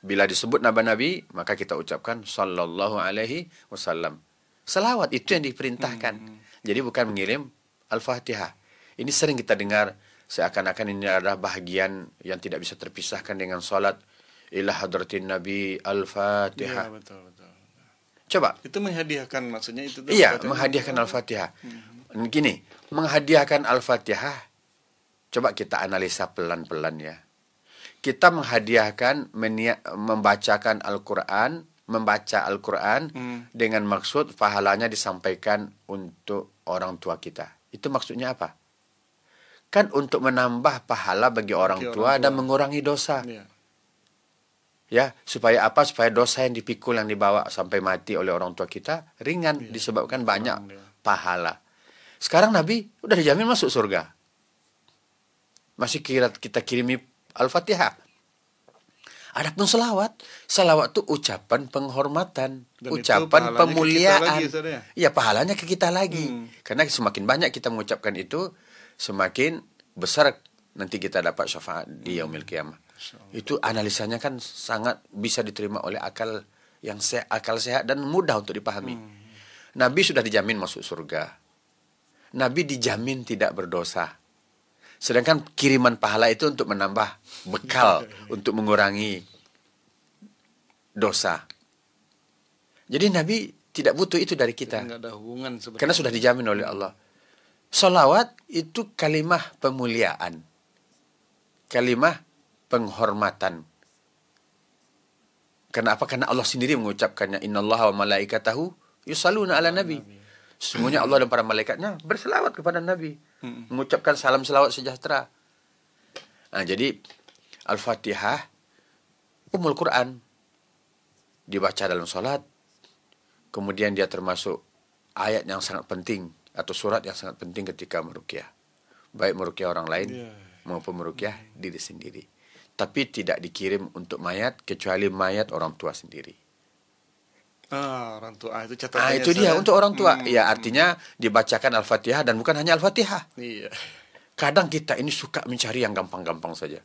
Bila disebut nama Nabi, maka kita ucapkan sallallahu alaihi wasallam. Salawat itu yang diperintahkan. Jadi bukan mengirim Al-Fatihah. Ini sering kita dengar seakan-akan ini adalah bahagian yang tidak bisa terpisahkan dengan salat ila hadratin Nabi Al-Fatihah. Iya, betul. Coba. Itu menghadiahkan maksudnya itu. Iya, menghadiahkan Al-Fatihah. Gini, menghadiahkan Al-Fatihah. Coba kita analisa pelan-pelan ya. Kita menghadiahkan, membacakan Al-Quran, membaca Al-Quran dengan maksud pahalanya disampaikan untuk orang tua kita. Itu maksudnya apa? kan untuk menambah pahala bagi orang tua dan mengurangi dosa. Ya, supaya apa? Supaya dosa yang dipikul, yang dibawa sampai mati oleh orang tua kita ringan, disebabkan banyak pahala. Sekarang Nabi udah dijamin masuk surga. Masih kita kirimi Al-Fatihah. Adapun selawat itu ucapan penghormatan, Dan ucapan pemuliaan. Ya, pahalanya ke kita lagi. Karena semakin banyak kita mengucapkan itu, semakin besar nanti kita dapat syafaat di yaumil qiyamah. Itu analisanya kan sangat bisa diterima oleh akal sehat dan mudah untuk dipahami. Nabi sudah dijamin masuk surga. Nabi dijamin tidak berdosa. Sedangkan kiriman pahala itu untuk menambah bekal, untuk mengurangi dosa. Jadi Nabi tidak butuh itu dari kita. Nggak ada hubungan sebenarnya. Karena sudah dijamin oleh Allah. Salawat itu kalimah pemuliaan. Kalimah penghormatan. Kenapa? Karena Allah sendiri mengucapkannya. Innallaha wa malaikatahu yusalluna ala nabi. Semuanya Allah dan para malaikatnya berselawat kepada Nabi. Mengucapkan salam selawat sejahtera. Nah, jadi Al-Fatihah Ummul Quran dibaca dalam sholat. Kemudian dia termasuk ayat yang sangat penting atau surat yang sangat penting ketika meruqyah. Baik meruqyah orang lain maupun meruqyah diri sendiri. Tapi tidak dikirim untuk mayat kecuali mayat orang tua sendiri. Orang tua itu catatannya. Itu dia untuk orang tua. Ya, artinya dibacakan Al-Fatihah dan bukan hanya Al-Fatihah. Iya. Kadang kita ini suka mencari yang gampang-gampang saja.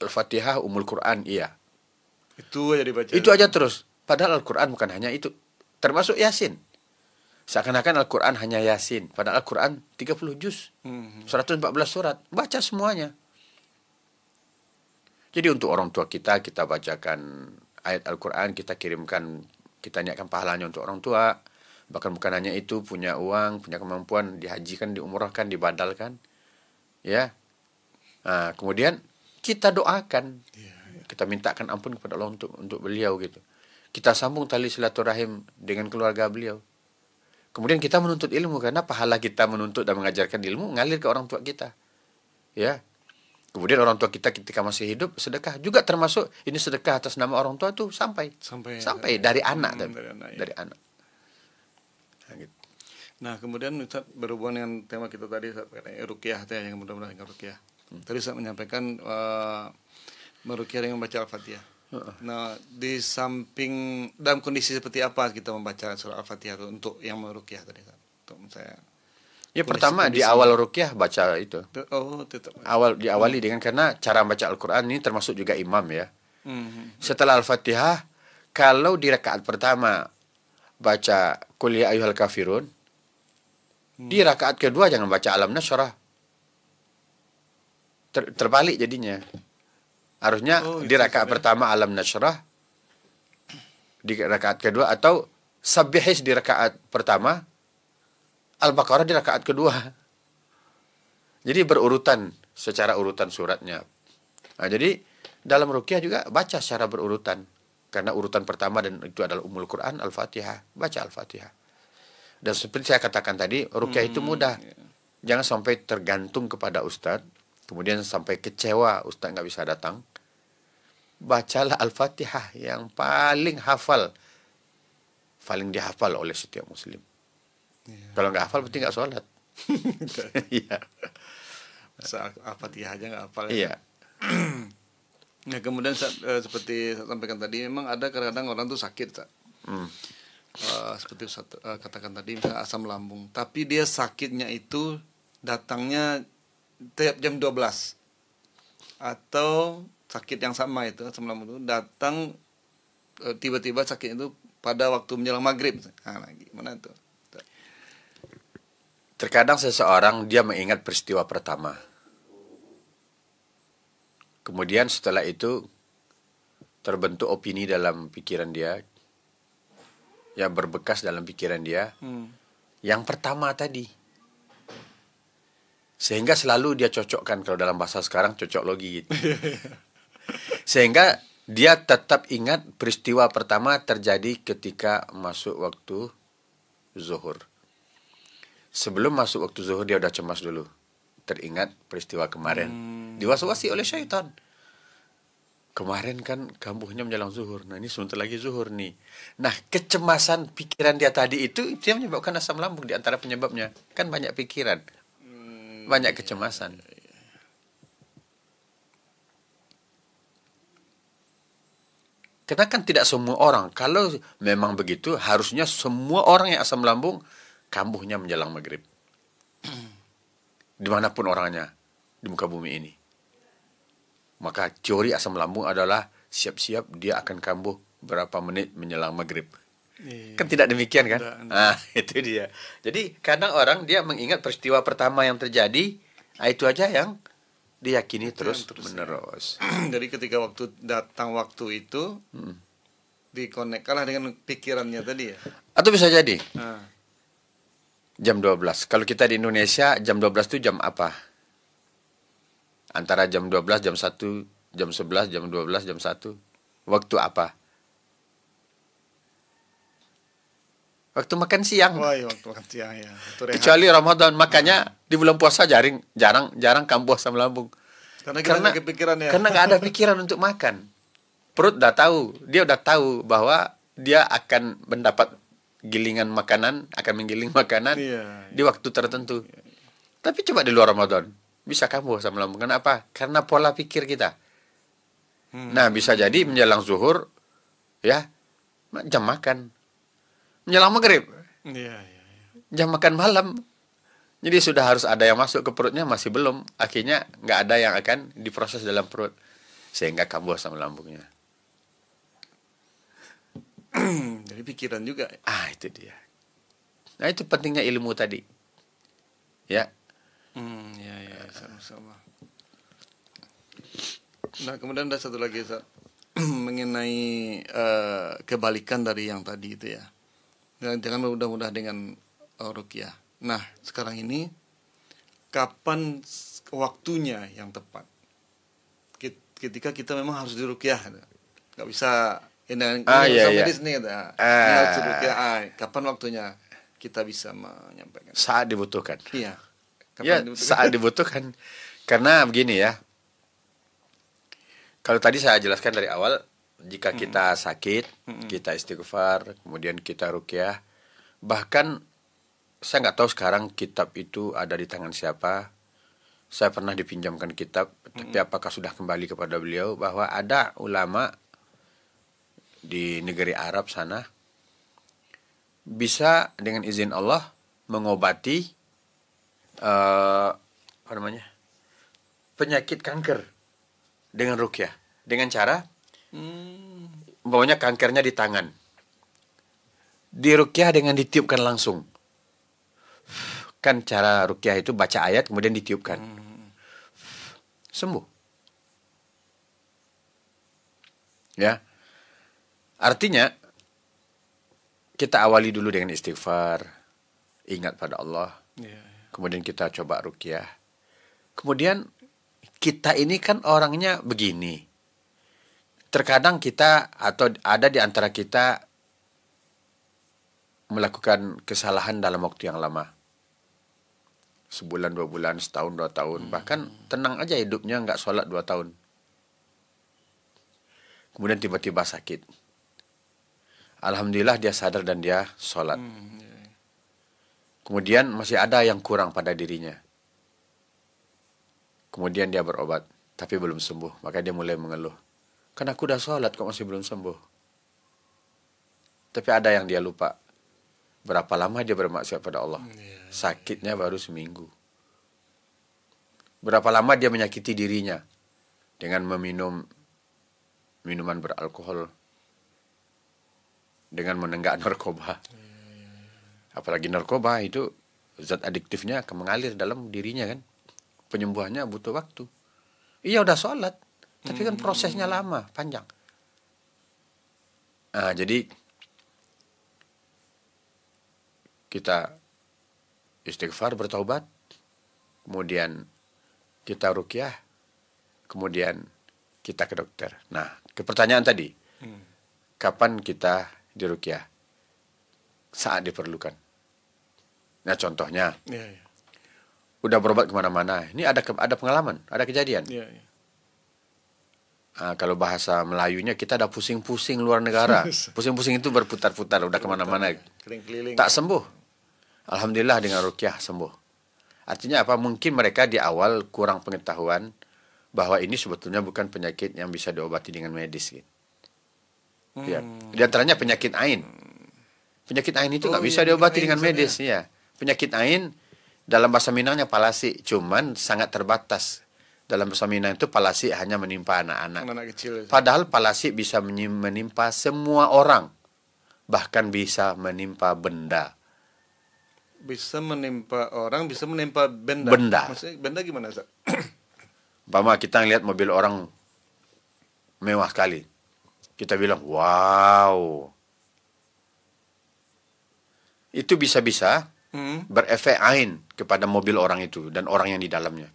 Al-Fatihah, Ummul Quran, iya. Itu aja dibaca. Itu aja terus. Padahal Al-Quran bukan hanya itu. Termasuk Yasin. Seakan-akan Al-Quran hanya Yasin. Padahal Al-Quran 30 juz. 114 surat. Baca semuanya. Jadi untuk orang tua kita bacakan ayat Al-Quran, kita kirimkan, kita niatkan pahalanya untuk orang tua. Bahkan bukan hanya itu, punya uang, punya kemampuan, dihajikan, diumrahkan, dibadalkan. Ya. Nah, kemudian kita doakan. Kita mintakan ampun kepada Allah untuk beliau gitu. Kita sambung tali silaturahim dengan keluarga beliau. Kemudian kita menuntut ilmu, karena pahala kita menuntut dan mengajarkan ilmu ngalir ke orang tua kita. Ya. Kemudian orang tua kita ketika masih hidup sedekah juga termasuk, ini sedekah atas nama orang tua tuh sampai dari anak dari anak. Nah, gitu. Nah, kemudian Ustaz, berhubungan dengan tema kita tadi Ustaz, ruqyah yang mudah-mudahan ruqyah. Tadi Ustaz menyampaikan meruqyah dengan membaca Al-Fatihah. Nah, di samping dalam kondisi seperti apa kita membaca surah Al-Fatihah itu untuk yang meruqyah tadi Ustaz? Untuk saya pertama di awal ruqyah baca itu. Tetap. Diawali dengan, karena cara membaca Al-Quran ini termasuk juga imam ya. Setelah Al-Fatihah, kalau di rakaat pertama baca Qul ya ayyuhal kafirun, di rakaat kedua jangan baca Alam Nashrah. Terbalik jadinya. Harusnya di rakaat pertama Alam Nashrah, di rakaat kedua, atau Sabbihis di rakaat pertama, Al-Baqarah di rakaat kedua. Jadi berurutan, secara urutan suratnya. Nah, jadi dalam ruqyah juga baca secara berurutan. Karena urutan pertama dan itu adalah Ummul Quran, Al-Fatihah. Baca Al-Fatihah. Dan seperti saya katakan tadi, ruqyah itu mudah. Jangan sampai tergantung kepada ustadz, kemudian sampai kecewa ustadz nggak bisa datang. Bacalah Al-Fatihah yang paling dihafal oleh setiap muslim. Kalau nggak hafal berarti nggak sholat. Iya. Al-Fatihah aja nggak hafal. Iya. Nah, kemudian seperti saya sampaikan tadi, memang ada kadang-kadang orang tuh sakit, seperti katakan tadi, misalnya asam lambung. Tapi dia sakitnya itu datangnya tiap jam 12. Atau sakit yang sama itu, asam lambung itu datang tiba-tiba sakit itu pada waktu menjelang maghrib. Nah, gimana tuh? Terkadang seseorang dia mengingat peristiwa pertama. Kemudian setelah itu terbentuk opini dalam pikiran dia, yang berbekas dalam pikiran dia, yang pertama tadi. Sehingga selalu dia cocokkan, kalau dalam bahasa sekarang cocok logi gitu. Sehingga dia tetap ingat peristiwa pertama terjadi ketika masuk waktu zuhur. Sebelum masuk waktu zuhur dia udah cemas dulu. teringat peristiwa kemarin. Diwaswasi oleh syaitan. Kemarin kan kambuhnya menjelang zuhur. Nah, ini sebentar lagi zuhur nih. Nah, kecemasan pikiran dia tadi itu yang menyebabkan asam lambung di antara penyebabnya. Kan banyak pikiran. Banyak kecemasan. Karena kan tidak semua orang. Kalau memang begitu, harusnya semua orang yang asam lambung kambuhnya menjelang maghrib. Dimanapun orangnya di muka bumi ini. Maka teori asam lambung adalah siap-siap dia akan kambuh berapa menit menjelang maghrib. Kan tidak demikian kan? Nah, itu dia. Jadi kadang orang dia mengingat peristiwa pertama yang terjadi, itu aja yang diyakini terus menerus. Ya. Jadi ketika datang waktu itu, dikonekkanlah dengan pikirannya tadi ya. Atau bisa jadi jam 12. Kalau kita di Indonesia jam 12 itu jam apa? Antara jam 12, jam 1, jam 11, jam 12, jam 1. Waktu apa? Waktu makan siang. Wah, waktu makan siang ya. Kecuali Ramadan, makanya di bulan puasa jarang kambuh asam lambung. Karena kepikiran ya. Karena nggak ada pikiran untuk makan. Perut udah tahu, dia udah tahu bahwa dia akan mendapat gilingan makanan, akan menggiling makanan di waktu tertentu. Tapi coba di luar Ramadan, bisa kambuh asam lambung. Kenapa? Karena pola pikir kita. Nah, bisa jadi menjelang zuhur, ya, jam makan. Menjelang maghrib, jam makan malam. Jadi sudah harus ada yang masuk ke perutnya, masih belum. Akhirnya nggak ada yang akan diproses dalam perut. Sehingga kambuh asam lambungnya. Jadi pikiran juga. Itu dia. Nah, itu pentingnya ilmu tadi. Ya. Ya, sama-sama. Nah, kemudian ada satu lagi, mengenai kebalikan dari yang tadi itu ya. Jangan mudah-mudah dengan ruqyah. Nah, sekarang ini kapan waktunya yang tepat? Ketika kita memang harus diruqyah, nggak bisa medis nih, harus diruqyah. Kapan waktunya kita bisa menyampaikan? Saat dibutuhkan. Iya. Saat dibutuhkan. Karena begini ya. Kalau tadi saya jelaskan dari awal, jika kita sakit, kita istighfar, kemudian kita ruqyah. Bahkan saya nggak tahu sekarang kitab itu ada di tangan siapa. Saya pernah dipinjamkan kitab, tapi apakah sudah kembali kepada beliau, bahwa ada ulama di negeri Arab sana bisa dengan izin Allah mengobati penyakit kanker dengan ruqyah, dengan cara umpamanya kankernya di tangan, di ruqyah dengan ditiupkan langsung. Kan cara ruqyah itu baca ayat kemudian ditiupkan, sembuh. Ya, artinya kita awali dulu dengan istighfar, ingat pada Allah. Kemudian kita coba ruqyah. Kemudian kita ini kan orangnya begini. Terkadang kita atau ada di antara kita melakukan kesalahan dalam waktu yang lama. Sebulan, 2 bulan, setahun, 2 tahun. Bahkan tenang aja hidupnya, nggak sholat 2 tahun. Kemudian tiba-tiba sakit. Alhamdulillah dia sadar dan dia sholat. Kemudian masih ada yang kurang pada dirinya. Kemudian dia berobat, tapi belum sembuh. Maka dia mulai mengeluh. Kan aku udah sholat kok masih belum sembuh. Tapi ada yang dia lupa. Berapa lama dia bermaksiat pada Allah. Sakitnya baru seminggu. Berapa lama dia menyakiti dirinya. Dengan meminum minuman beralkohol. Dengan menenggak narkoba. Apalagi narkoba itu zat adiktifnya akan mengalir dalam dirinya kan. Penyembuhannya butuh waktu. Iya udah sholat. Tapi kan prosesnya lama, panjang. Nah, jadi kita istighfar, bertaubat. Kemudian kita ruqyah. Kemudian kita ke dokter. Nah, ke pertanyaan tadi. Kapan kita diruqyah? Saat diperlukan. Nah, contohnya, udah berobat kemana-mana. Ini ada pengalaman, ada kejadian. Iya, iya. Kalau bahasa Melayunya kita ada pusing-pusing luar negara. Pusing-pusing itu berputar-putar, udah kemana-mana. Keliling-keliling. Tak sembuh. Alhamdulillah dengan ruqyah sembuh. Artinya apa? Mungkin mereka di awal kurang pengetahuan bahwa ini sebetulnya bukan penyakit yang bisa diobati dengan medis. Gitu. Ya. Di antaranya penyakit ain. Penyakit ain itu nggak bisa diobati dengan medis. Ya. Penyakit ain dalam bahasa Minangnya palasi, cuman sangat terbatas. Dalam bahasa Minang itu palasi hanya menimpa anak-anak. Anak kecil. Padahal palasi bisa menimpa semua orang. Bahkan bisa menimpa benda. Bisa menimpa orang, bisa menimpa benda. Benda. Maksudnya benda gimana, Ustaz? Umpama kita ngelihat mobil orang mewah sekali. Kita bilang, wow. Itu bisa-bisa berefek ain kepada mobil orang itu dan orang yang di dalamnya.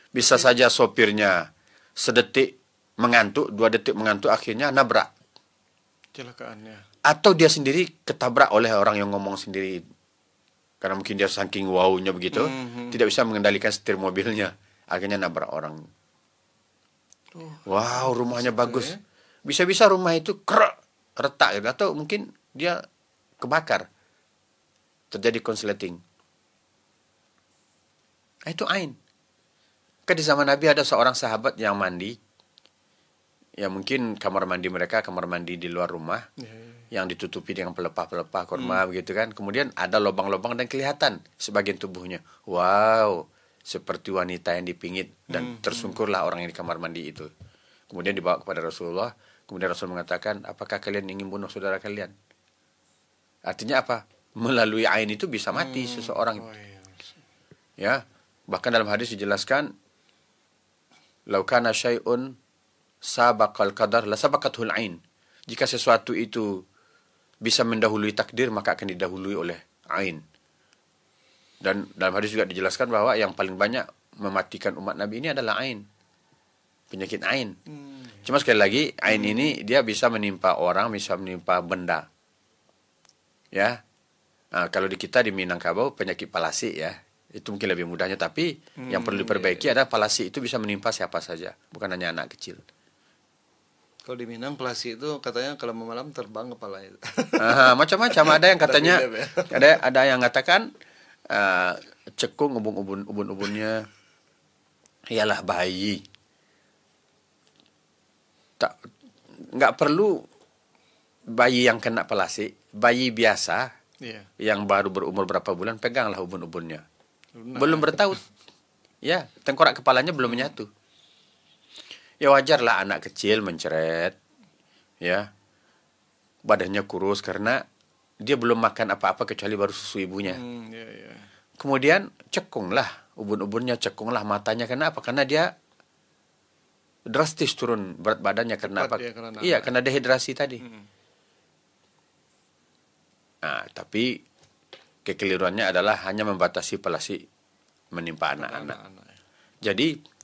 Bisa saja sopirnya sedetik mengantuk, 2 detik mengantuk, akhirnya nabrak. Celakaannya. Atau dia sendiri ketabrak oleh orang yang ngomong sendiri. Karena mungkin dia saking wow-nya begitu, tidak bisa mengendalikan setir mobilnya. Akhirnya nabrak orang. Wow, rumahnya bagus. Ya? Bisa-bisa rumah itu retak gitu. Atau mungkin dia kebakar. Terjadi konsleting. Itu ain. Di zaman Nabi ada seorang sahabat yang mandi. Ya mungkin kamar mandi mereka, kamar mandi di luar rumah. Yang ditutupi dengan pelepah-pelepah kurma begitu kan. Kemudian ada lubang-lubang dan kelihatan sebagian tubuhnya. Wow, seperti wanita yang dipingit. Dan tersungkurlah orang yang di kamar mandi itu. Kemudian dibawa kepada Rasulullah. Kemudian Rasul mengatakan, apakah kalian ingin bunuh saudara kalian? Artinya apa? Melalui ain itu bisa mati seseorang. Ya, bahkan dalam hadis dijelaskan, "Lau kana syai'un sabaqal qadar la sabaqathul ain." Jika sesuatu itu bisa mendahului takdir, maka akan didahului oleh ain. Dan dalam hadis juga dijelaskan bahwa yang paling banyak mematikan umat Nabi ini adalah ain. Penyakit ain. Cuma sekali lagi, ain ini dia bisa menimpa orang, bisa menimpa benda. Ya. Nah, kalau di kita di Minangkabau penyakit palasi ya. Itu mungkin lebih mudahnya, tapi yang perlu diperbaiki adalah palasi itu bisa menimpa siapa saja, bukan hanya anak kecil. Kalau di Minang palasi itu katanya kalau malam terbang kepalanya. Macam-macam. Ada yang katanya, ada yang katakan cekung ubun-ubunnya ialah bayi. Nggak perlu bayi yang kena palasi, bayi biasa yang baru berumur berapa bulan peganglah ubun-ubunnya. Belum bertaut. Ya, tengkorak kepalanya belum menyatu. Ya wajarlah anak kecil menceret. Ya. Badannya kurus karena dia belum makan apa-apa kecuali baru susu ibunya. Kemudian cekunglah ubun-ubunnya, cekunglah matanya. Kenapa? Karena dia drastis turun berat badannya karena apa? Iya, karena dehidrasi tadi. Nah, tapi kekeliruannya adalah hanya membatasi palasi menimpa anak-anak. Jadi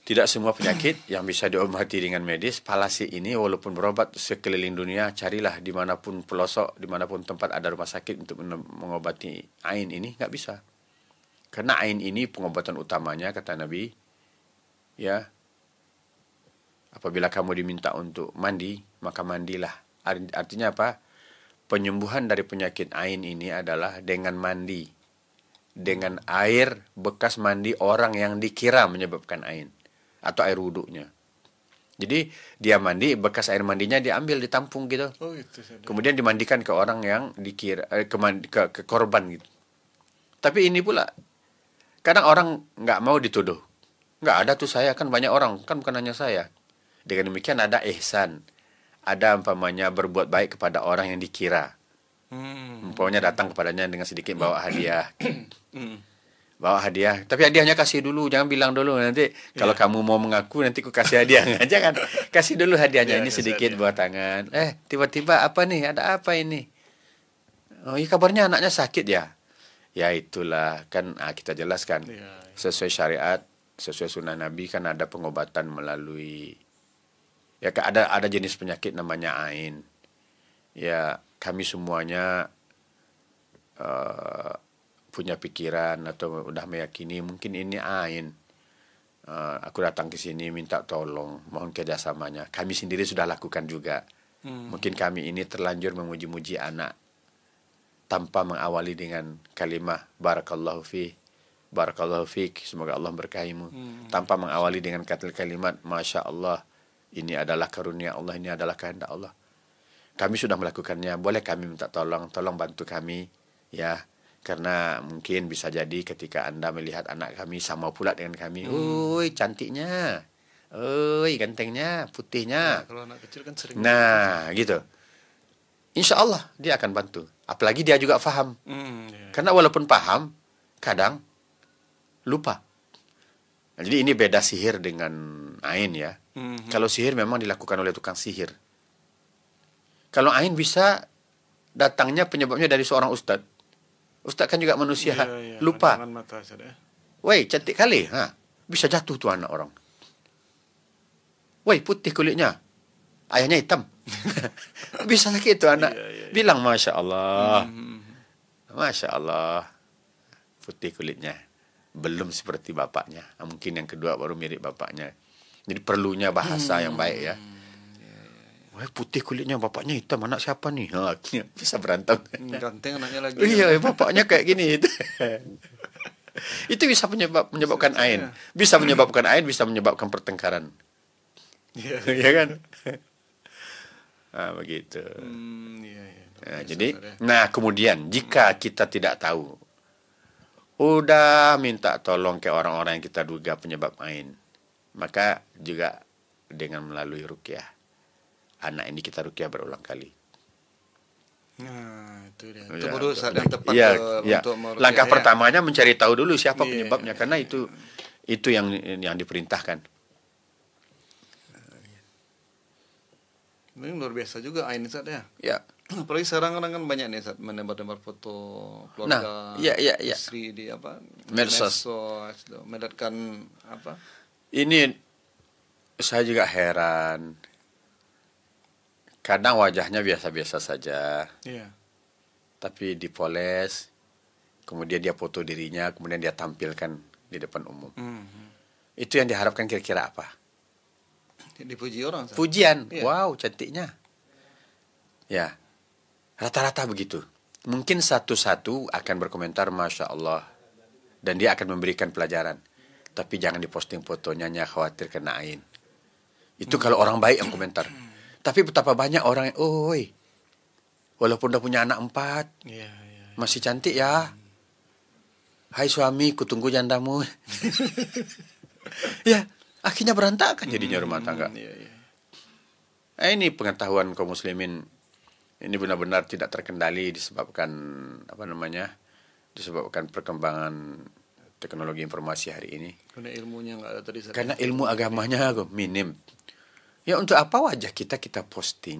tidak semua penyakit yang bisa diobati dengan medis. Palasi ini walaupun berobat sekeliling dunia, carilah dimanapun pelosok, dimanapun tempat ada rumah sakit untuk mengobati ain ini, nggak bisa. Karena ain ini pengobatan utamanya kata Nabi, ya, apabila kamu diminta untuk mandi, maka mandilah. Artinya apa? Penyembuhan dari penyakit ain ini adalah dengan mandi. Dengan air bekas mandi orang yang dikira menyebabkan ain. Atau air wuduknya. Jadi dia mandi, bekas air mandinya diambil, ditampung gitu. Kemudian dimandikan ke orang yang dikira, ke korban gitu. Tapi ini pula, kadang orang nggak mau dituduh. Nggak ada tuh saya, kan banyak orang, kan bukan hanya saya. Dengan demikian ada ihsan. Ada umpamanya berbuat baik kepada orang yang dikira. Umpamanya datang kepadanya dengan sedikit bawa hadiah. Bawa hadiah, tapi hadiahnya kasih dulu, jangan bilang dulu nanti kalau kamu mau mengaku nanti ku kasih hadiah. Jangan, kasih dulu hadiahnya ini sedikit buat tangan. Tiba-tiba apa nih? Ada apa ini? Oh, iya kabarnya anaknya sakit ya. Ya itulah kan kita jelaskan. Sesuai syariat, sesuai sunnah Nabi kan ada pengobatan melalui ya ada jenis penyakit namanya ain. Ya kami semuanya punya pikiran atau udah meyakini mungkin ini ain. Aku datang ke sini minta tolong, mohon kerjasamanya. Kami sendiri sudah lakukan juga. Mungkin kami ini terlanjur memuji-muji anak tanpa mengawali dengan kalimah barakallahu fi, barakallahu fik, semoga Allah berkahimu. Tanpa mengawali dengan kalimat masya Allah, ini adalah karunia Allah, ini adalah kehendak Allah. Kami sudah melakukannya, boleh kami minta tolong bantu kami, ya. Karena mungkin bisa jadi ketika Anda melihat anak kami sama pula dengan kami. Oi, cantiknya. Oi, gantengnya, putihnya. Nah, kalau anak kecil kan sering. Nah, gitu. Insya Allah dia akan bantu. Apalagi dia juga paham. Karena walaupun paham, kadang lupa. Nah, jadi ini beda sihir dengan ain ya. Kalau sihir memang dilakukan oleh tukang sihir. Kalau ain bisa datangnya penyebabnya dari seorang ustadz. Ustadz kan juga manusia, lupa. Woi, cantik kali. Bisa jatuh tuh anak orang. Woi, putih kulitnya. Ayahnya hitam. Bisa sakit itu anak. Bilang Masya Allah. Masya Allah. Putih kulitnya. Belum seperti bapaknya. Mungkin yang kedua baru mirip bapaknya. Jadi perlunya bahasa yang baik ya. Wah, putih kulitnya, bapaknya hitam, anak siapa nih? Bisa berantem. Ganteng anaknya lagi. Iya, bapaknya kayak gini. Itu bisa menyebabkan ain. Bisa menyebabkan ain, bisa menyebabkan pertengkaran. Iya kan? Nah, begitu. Nah, jadi, kemudian jika kita tidak tahu, udah minta tolong ke orang-orang yang kita duga penyebab ain, maka juga dengan melalui ruqyah. Anak ini kita ruqyah berulang kali. Nah, itu dia. Itu baru saat yang tepat untuk meruqyah. Langkah pertamanya mencari tahu dulu siapa penyebabnya, karena itu yang diperintahkan. Ini luar biasa juga ain Ustaz ya. Ya. Apalagi sekarang kan banyak nih Ustaz menebar-nebar foto keluarga, istri di medsos, medatkan apa? Ini saya juga heran. Kadang wajahnya biasa-biasa saja. Iya. Tapi dipoles, kemudian dia foto dirinya, kemudian dia tampilkan di depan umum. Itu yang diharapkan kira-kira apa? Dipuji orang. Pujian. Iya. Wow, cantiknya. Ya. Rata-rata begitu. Mungkin satu-satu akan berkomentar Masya Allah. Dan dia akan memberikan pelajaran. Tapi jangan diposting fotonya, khawatir kena ain. Itu kalau orang baik yang komentar. Tapi betapa banyak orang yang, walaupun udah punya anak 4, masih cantik ya. Hai suami, kutunggu jandamu. Ya, akhirnya berantakan jadinya rumah tangga. Ini pengetahuan kaum muslimin ini benar-benar tidak terkendali disebabkan disebabkan perkembangan teknologi informasi hari ini. Karena ilmunya nggak ada tadi. Karena ilmu agamanya minim. Ya untuk apa wajah kita posting?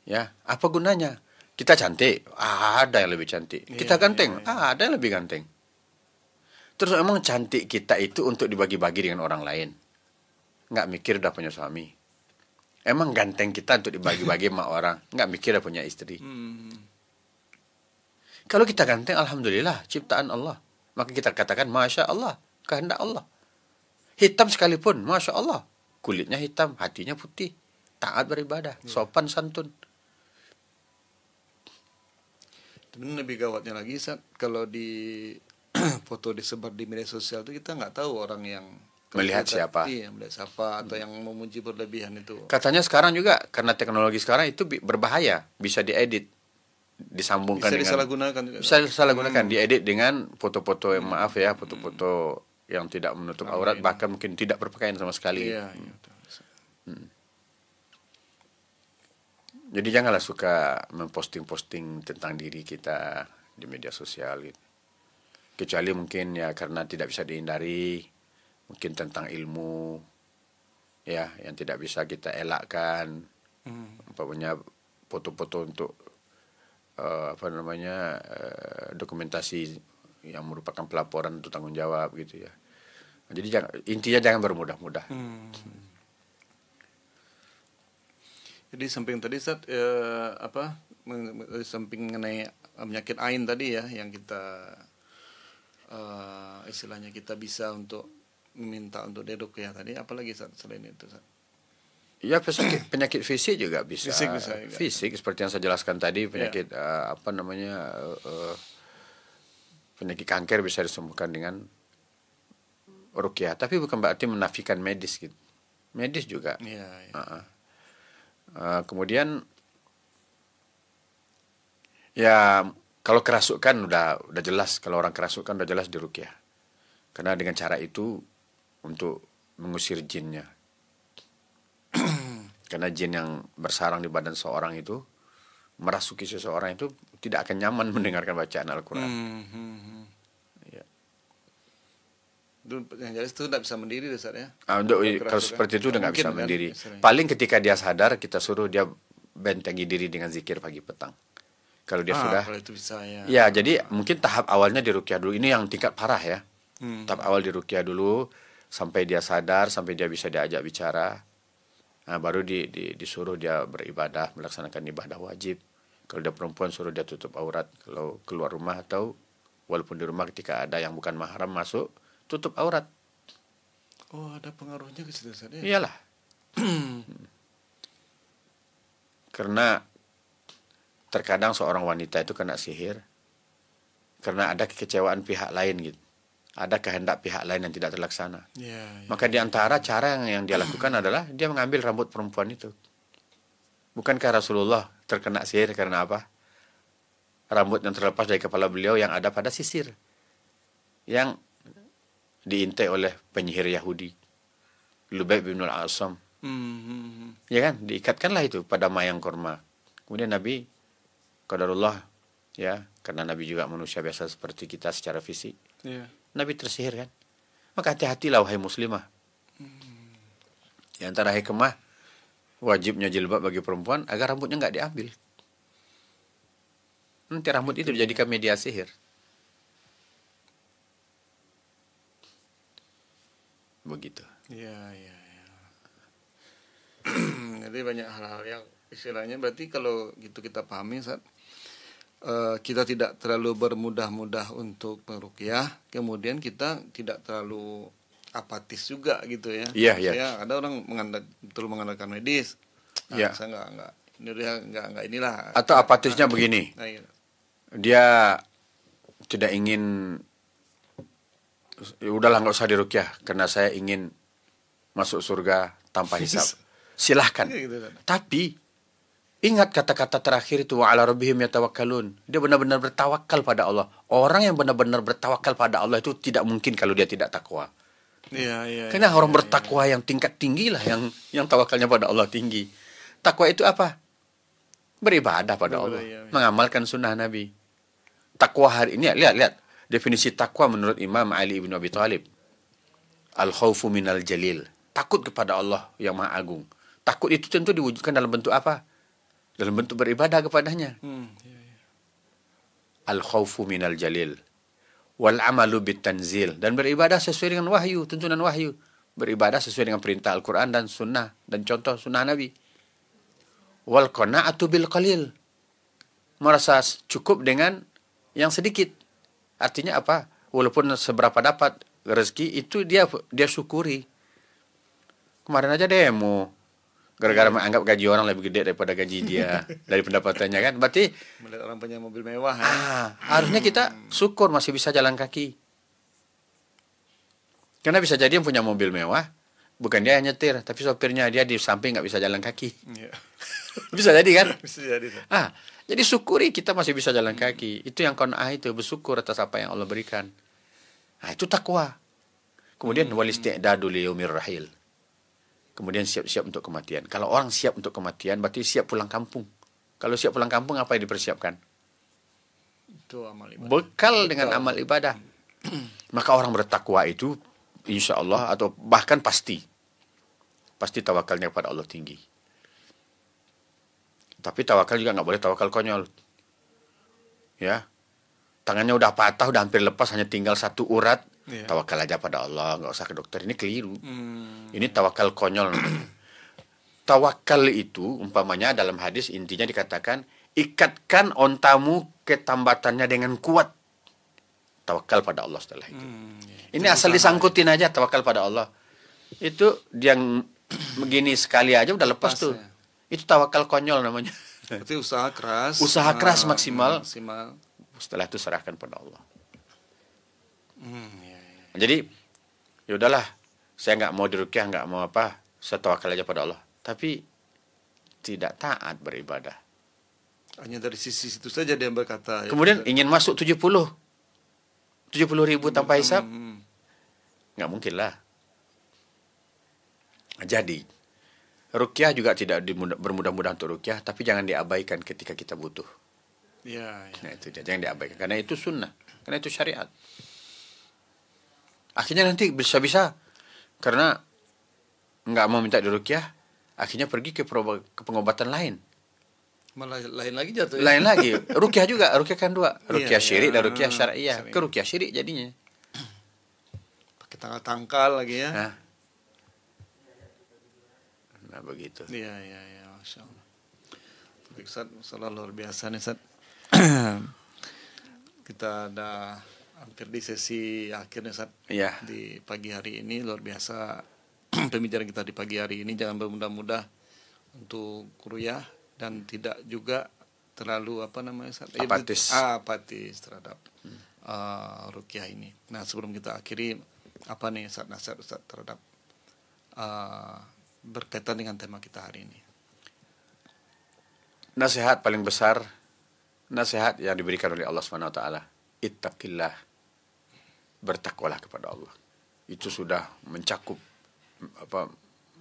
Ya, apa gunanya? Kita cantik, ada yang lebih cantik. Kita ganteng, ada yang lebih ganteng. Terus emang cantik kita itu untuk dibagi-bagi dengan orang lain. Nggak mikir udah punya suami. Emang ganteng kita untuk dibagi-bagi sama orang. Nggak mikir udah punya istri. Kalau kita ganteng, alhamdulillah, ciptaan Allah. Maka kita katakan, Masya Allah, kehendak Allah. Hitam sekalipun, Masya Allah. Kulitnya hitam, hatinya putih. Taat beribadah, sopan santun. Sebenarnya lebih gawatnya lagi saat kalau di foto disebar di media sosial itu kita nggak tahu orang yang melihat siapa. Iya, melihat siapa atau yang memuji berlebihan itu. Katanya sekarang juga karena teknologi sekarang itu berbahaya, bisa diedit, disambungkan bisa disalahgunakan juga. Bisa disalahgunakan, diedit dengan foto-foto yang foto-foto yang tidak menutup aurat, bahkan mungkin tidak berpakaian sama sekali. Iya. Jadi janganlah suka memposting-posting tentang diri kita di media sosial gitu. Kecuali mungkin ya karena tidak bisa dihindari, mungkin tentang ilmu ya yang tidak bisa kita elakkan. Umpamanya foto-foto untuk dokumentasi yang merupakan pelaporan untuk tanggung jawab gitu ya. Jadi intinya jangan bermudah-mudah. Jadi samping tadi samping mengenai penyakit ain tadi ya yang kita istilahnya kita bisa untuk meminta untuk diruqyah tadi, apalagi selain itu? Ya, penyakit fisik juga bisa. Fisik bisa juga. Fisik seperti yang saya jelaskan tadi, penyakit apa namanya, penyakit kanker bisa disembuhkan dengan ruqyah. Tapi bukan berarti menafikan medis gitu. Medis juga. Iya. Kemudian ya kalau kerasukan udah jelas, kalau orang kerasukan udah jelas diruqyah. Karena dengan cara itu untuk mengusir jinnya. Karena jin yang bersarang di badan seorang itu, merasuki seseorang itu tidak akan nyaman mendengarkan bacaan Al-Quran. Ya. Yang jelas itu tidak bisa mendiri, Ustaz ya. Kalau seperti itu udah nggak bisa mendiri. Paling ketika dia sadar, kita suruh dia bentengi diri dengan zikir pagi petang. Kalau dia sudah, kalau itu bisa, ya jadi mungkin tahap awalnya diruqyah dulu. Ini yang tingkat parah ya. Tahap awal diruqyah dulu sampai dia sadar, sampai dia bisa diajak bicara. Nah, baru disuruh dia beribadah, melaksanakan ibadah wajib. Kalau dia perempuan suruh dia tutup aurat. Kalau keluar rumah atau walaupun di rumah ketika ada yang bukan mahram masuk, tutup aurat. Oh, ada pengaruhnya ke situ, Ustaz ya? Iyalah. Karena terkadang seorang wanita itu kena sihir karena ada kekecewaan pihak lain gitu. Ada kehendak pihak lain yang tidak terlaksana. Maka di antara cara yang dia lakukan adalah dia mengambil rambut perempuan itu. Bukankah Rasulullah terkena sihir karena apa? Rambut yang terlepas dari kepala beliau yang ada pada sisir. Yang diintai oleh penyihir Yahudi. Lubaib bin al-Asam. Ya kan? Diikatkanlah itu pada mayang korma. Kemudian Nabi, qadarullah, ya, karena Nabi juga manusia biasa seperti kita secara fisik. Nabi tersihir kan. Maka hati-hatilah wahai muslimah. Di antara hikmah wajibnya jilbab bagi perempuan agar rambutnya nggak diambil. Nanti rambut itu dijadikan media sihir. Begitu. Iya. Jadi banyak hal-hal yang istilahnya berarti kalau gitu kita pahami, saat kita tidak terlalu bermudah-mudah untuk meruqyah, kemudian kita tidak terlalu apatis juga gitu ya. Iya. Ada orang mengandalkan medis. Saya enggak inilah. Atau apatisnya begini. Dia tidak ingin, udahlah nggak usah diruqyah karena saya ingin masuk surga tanpa hisab. Silahkan. Tapi ingat kata-kata terakhir itu, wa ala rabbihim yatawakkalun. Dia benar-benar bertawakal pada Allah. Orang yang benar-benar bertawakal pada Allah itu tidak mungkin kalau dia tidak takwa. Karena orang bertakwa yang tingkat tinggi lah yang tawakalnya pada Allah tinggi. Takwa itu apa? Beribadah pada Allah, mengamalkan sunnah Nabi. Takwa hari ini, lihat definisi takwa menurut Imam Ali ibn Abi Thalib. Al-khawfu minal jalil. Takut kepada Allah yang Maha Agung. Takut itu tentu diwujudkan dalam bentuk apa? Dalam bentuk beribadah kepadanya. Al-khawfu minal jalil. Wal amalu bitanzil. Dan beribadah sesuai dengan wahyu, tuntunan wahyu. Beribadah sesuai dengan perintah Al-Quran dan sunnah. Dan contoh sunnah Nabi. Wal qana'atu bil qalil. Merasa cukup dengan yang sedikit. Artinya apa? Walaupun seberapa dapat rezeki, itu dia syukuri. Kemarin aja demo. Gara-gara menganggap gaji orang lebih gede daripada gaji dia, dari pendapatannya kan. Berarti melihat orang punya mobil mewah. Harusnya kita syukur masih bisa jalan kaki. Karena bisa jadi yang punya mobil mewah, bukan dia yang nyetir, tapi sopirnya dia di samping nggak bisa jalan kaki. Bisa jadi kan? Bisa jadi. Jadi syukuri kita masih bisa jalan kaki. Itu yang qanaah itu, bersyukur atas apa yang Allah berikan. Itu takwa. Kemudian wal isti'dadu li yaumir rahil. Kemudian siap-siap untuk kematian. Kalau orang siap untuk kematian, berarti siap pulang kampung. Kalau siap pulang kampung, apa yang dipersiapkan? Itu amal ibadah. Bekal dengan amal ibadah. Maka orang bertakwa itu, insya Allah, atau bahkan pasti tawakalnya kepada Allah tinggi. Tapi tawakal juga nggak boleh tawakal konyol. Ya, tangannya udah patah, udah hampir lepas, hanya tinggal satu urat. Tawakal aja pada Allah, nggak usah ke dokter. Ini keliru. Ini tawakal konyol. Tawakal itu umpamanya dalam hadis intinya dikatakan, ikatkan ontamu ke tambatannya dengan kuat. tawakal pada Allah setelah itu. Ya. Ini asal disangkutin aja tawakal pada Allah. Itu yang begini sekali aja udah lepas tuh. Ya. Itu tawakal konyol namanya. Berarti usaha keras. Usaha keras maksimal. Maksimal. Setelah itu serahkan pada Allah. Ya, ya. Jadi ya udahlah, saya nggak mau diruqyah, nggak mau apa, saya tawakal aja pada Allah. Tapi tidak taat beribadah. Hanya dari sisi situ saja dia berkata. Kemudian ingin masuk 70 ribu tanpa hisab, nggak mungkin lah. Jadi ruqyah juga tidak bermudah-mudah untuk ruqyah, tapi jangan diabaikan ketika kita butuh. Ya, ya. Nah itu dia, jangan diabaikan karena itu sunnah, karena itu syariat. Akhirnya nanti bisa-bisa karena nggak mau minta diruqyah, akhirnya pergi ke pengobatan lain. Malah lain lagi jatuh. Lain lagi, ruqyah juga, ruqyah kan dua, ruqyah Iya, syirik iya. dan ruqyah syariah. Syariah. Ke ruqyah syirik jadinya. Pakai tangkal lagi ya. Nah begitu. Iya, iya, iya, Masya Allah. Tapi Ustaz, masalah luar biasa nih Ustaz. Kita ada hampir di sesi akhirnya Ustaz. Iya. Di pagi hari ini luar biasa pembicaraan kita di pagi hari ini, jangan bermudah-mudah untuk kuliah dan tidak juga terlalu apa namanya Ustaz? Apatis terhadap ruqyah ini. Nah, sebelum kita akhiri, apa nih Ustaz nasihat Ustaz terhadap berkaitan dengan tema kita hari ini? Nasihat paling besar, nasihat yang diberikan oleh Allah SWT, ittaqillah, bertakwalah kepada Allah. Itu sudah mencakup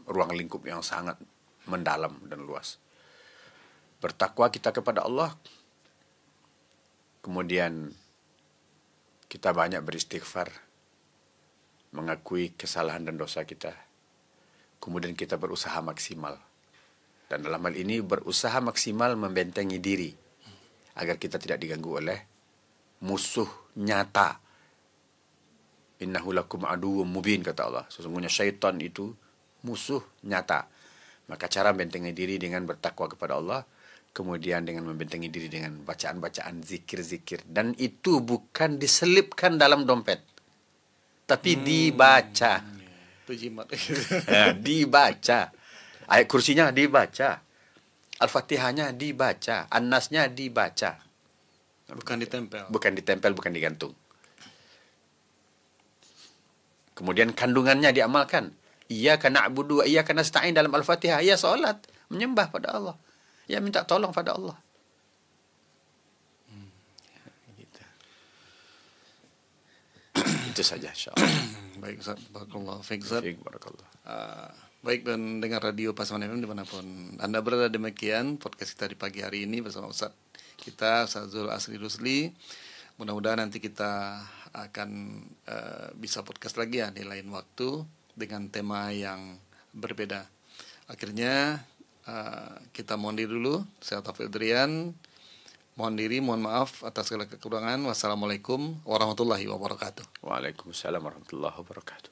ruang lingkup yang sangat mendalam dan luas. Bertakwa kita kepada Allah, kemudian kita banyak beristighfar, mengakui kesalahan dan dosa kita, kemudian kita berusaha maksimal. Dan dalam hal ini berusaha maksimal membentengi diri agar kita tidak diganggu oleh musuh nyata. Innahu lakum aduwwum mubin, kata Allah. Sesungguhnya syaitan itu musuh nyata. Maka cara membentengi diri dengan bertakwa kepada Allah, kemudian dengan membentengi diri dengan bacaan-bacaan zikir-zikir. Dan itu bukan diselipkan dalam dompet, tapi dibaca. Itu jimat. Dibaca. Ayat kursinya dibaca. Al-Fatihahnya dibaca. An-Nasnya dibaca. Bukan ditempel. Bukan ditempel, bukan digantung. Kemudian kandungannya diamalkan. Iyyaka na'budu wa iyyaka nasta'in dalam Al-Fatihah. Ya salat, menyembah pada Allah. Ya minta tolong pada Allah. Gitu. Itu saja insyaallah. Baik Ustaz, barakallahu fiik Ustaz. Barakallah. Baik pendengar radio Pasaman FM dimanapun Anda berada, demikian podcast kita di pagi hari ini bersama Ustaz kita, Ustaz Zul Asri Rusli. Mudah-mudahan nanti kita akan bisa podcast lagi ya di lain waktu dengan tema yang berbeda. Akhirnya kita mohon diri dulu. Saya Taufik Drian mohon diri, mohon maaf atas segala kekurangan. Wassalamualaikum warahmatullahi wabarakatuh. Waalaikumsalam warahmatullahi wabarakatuh.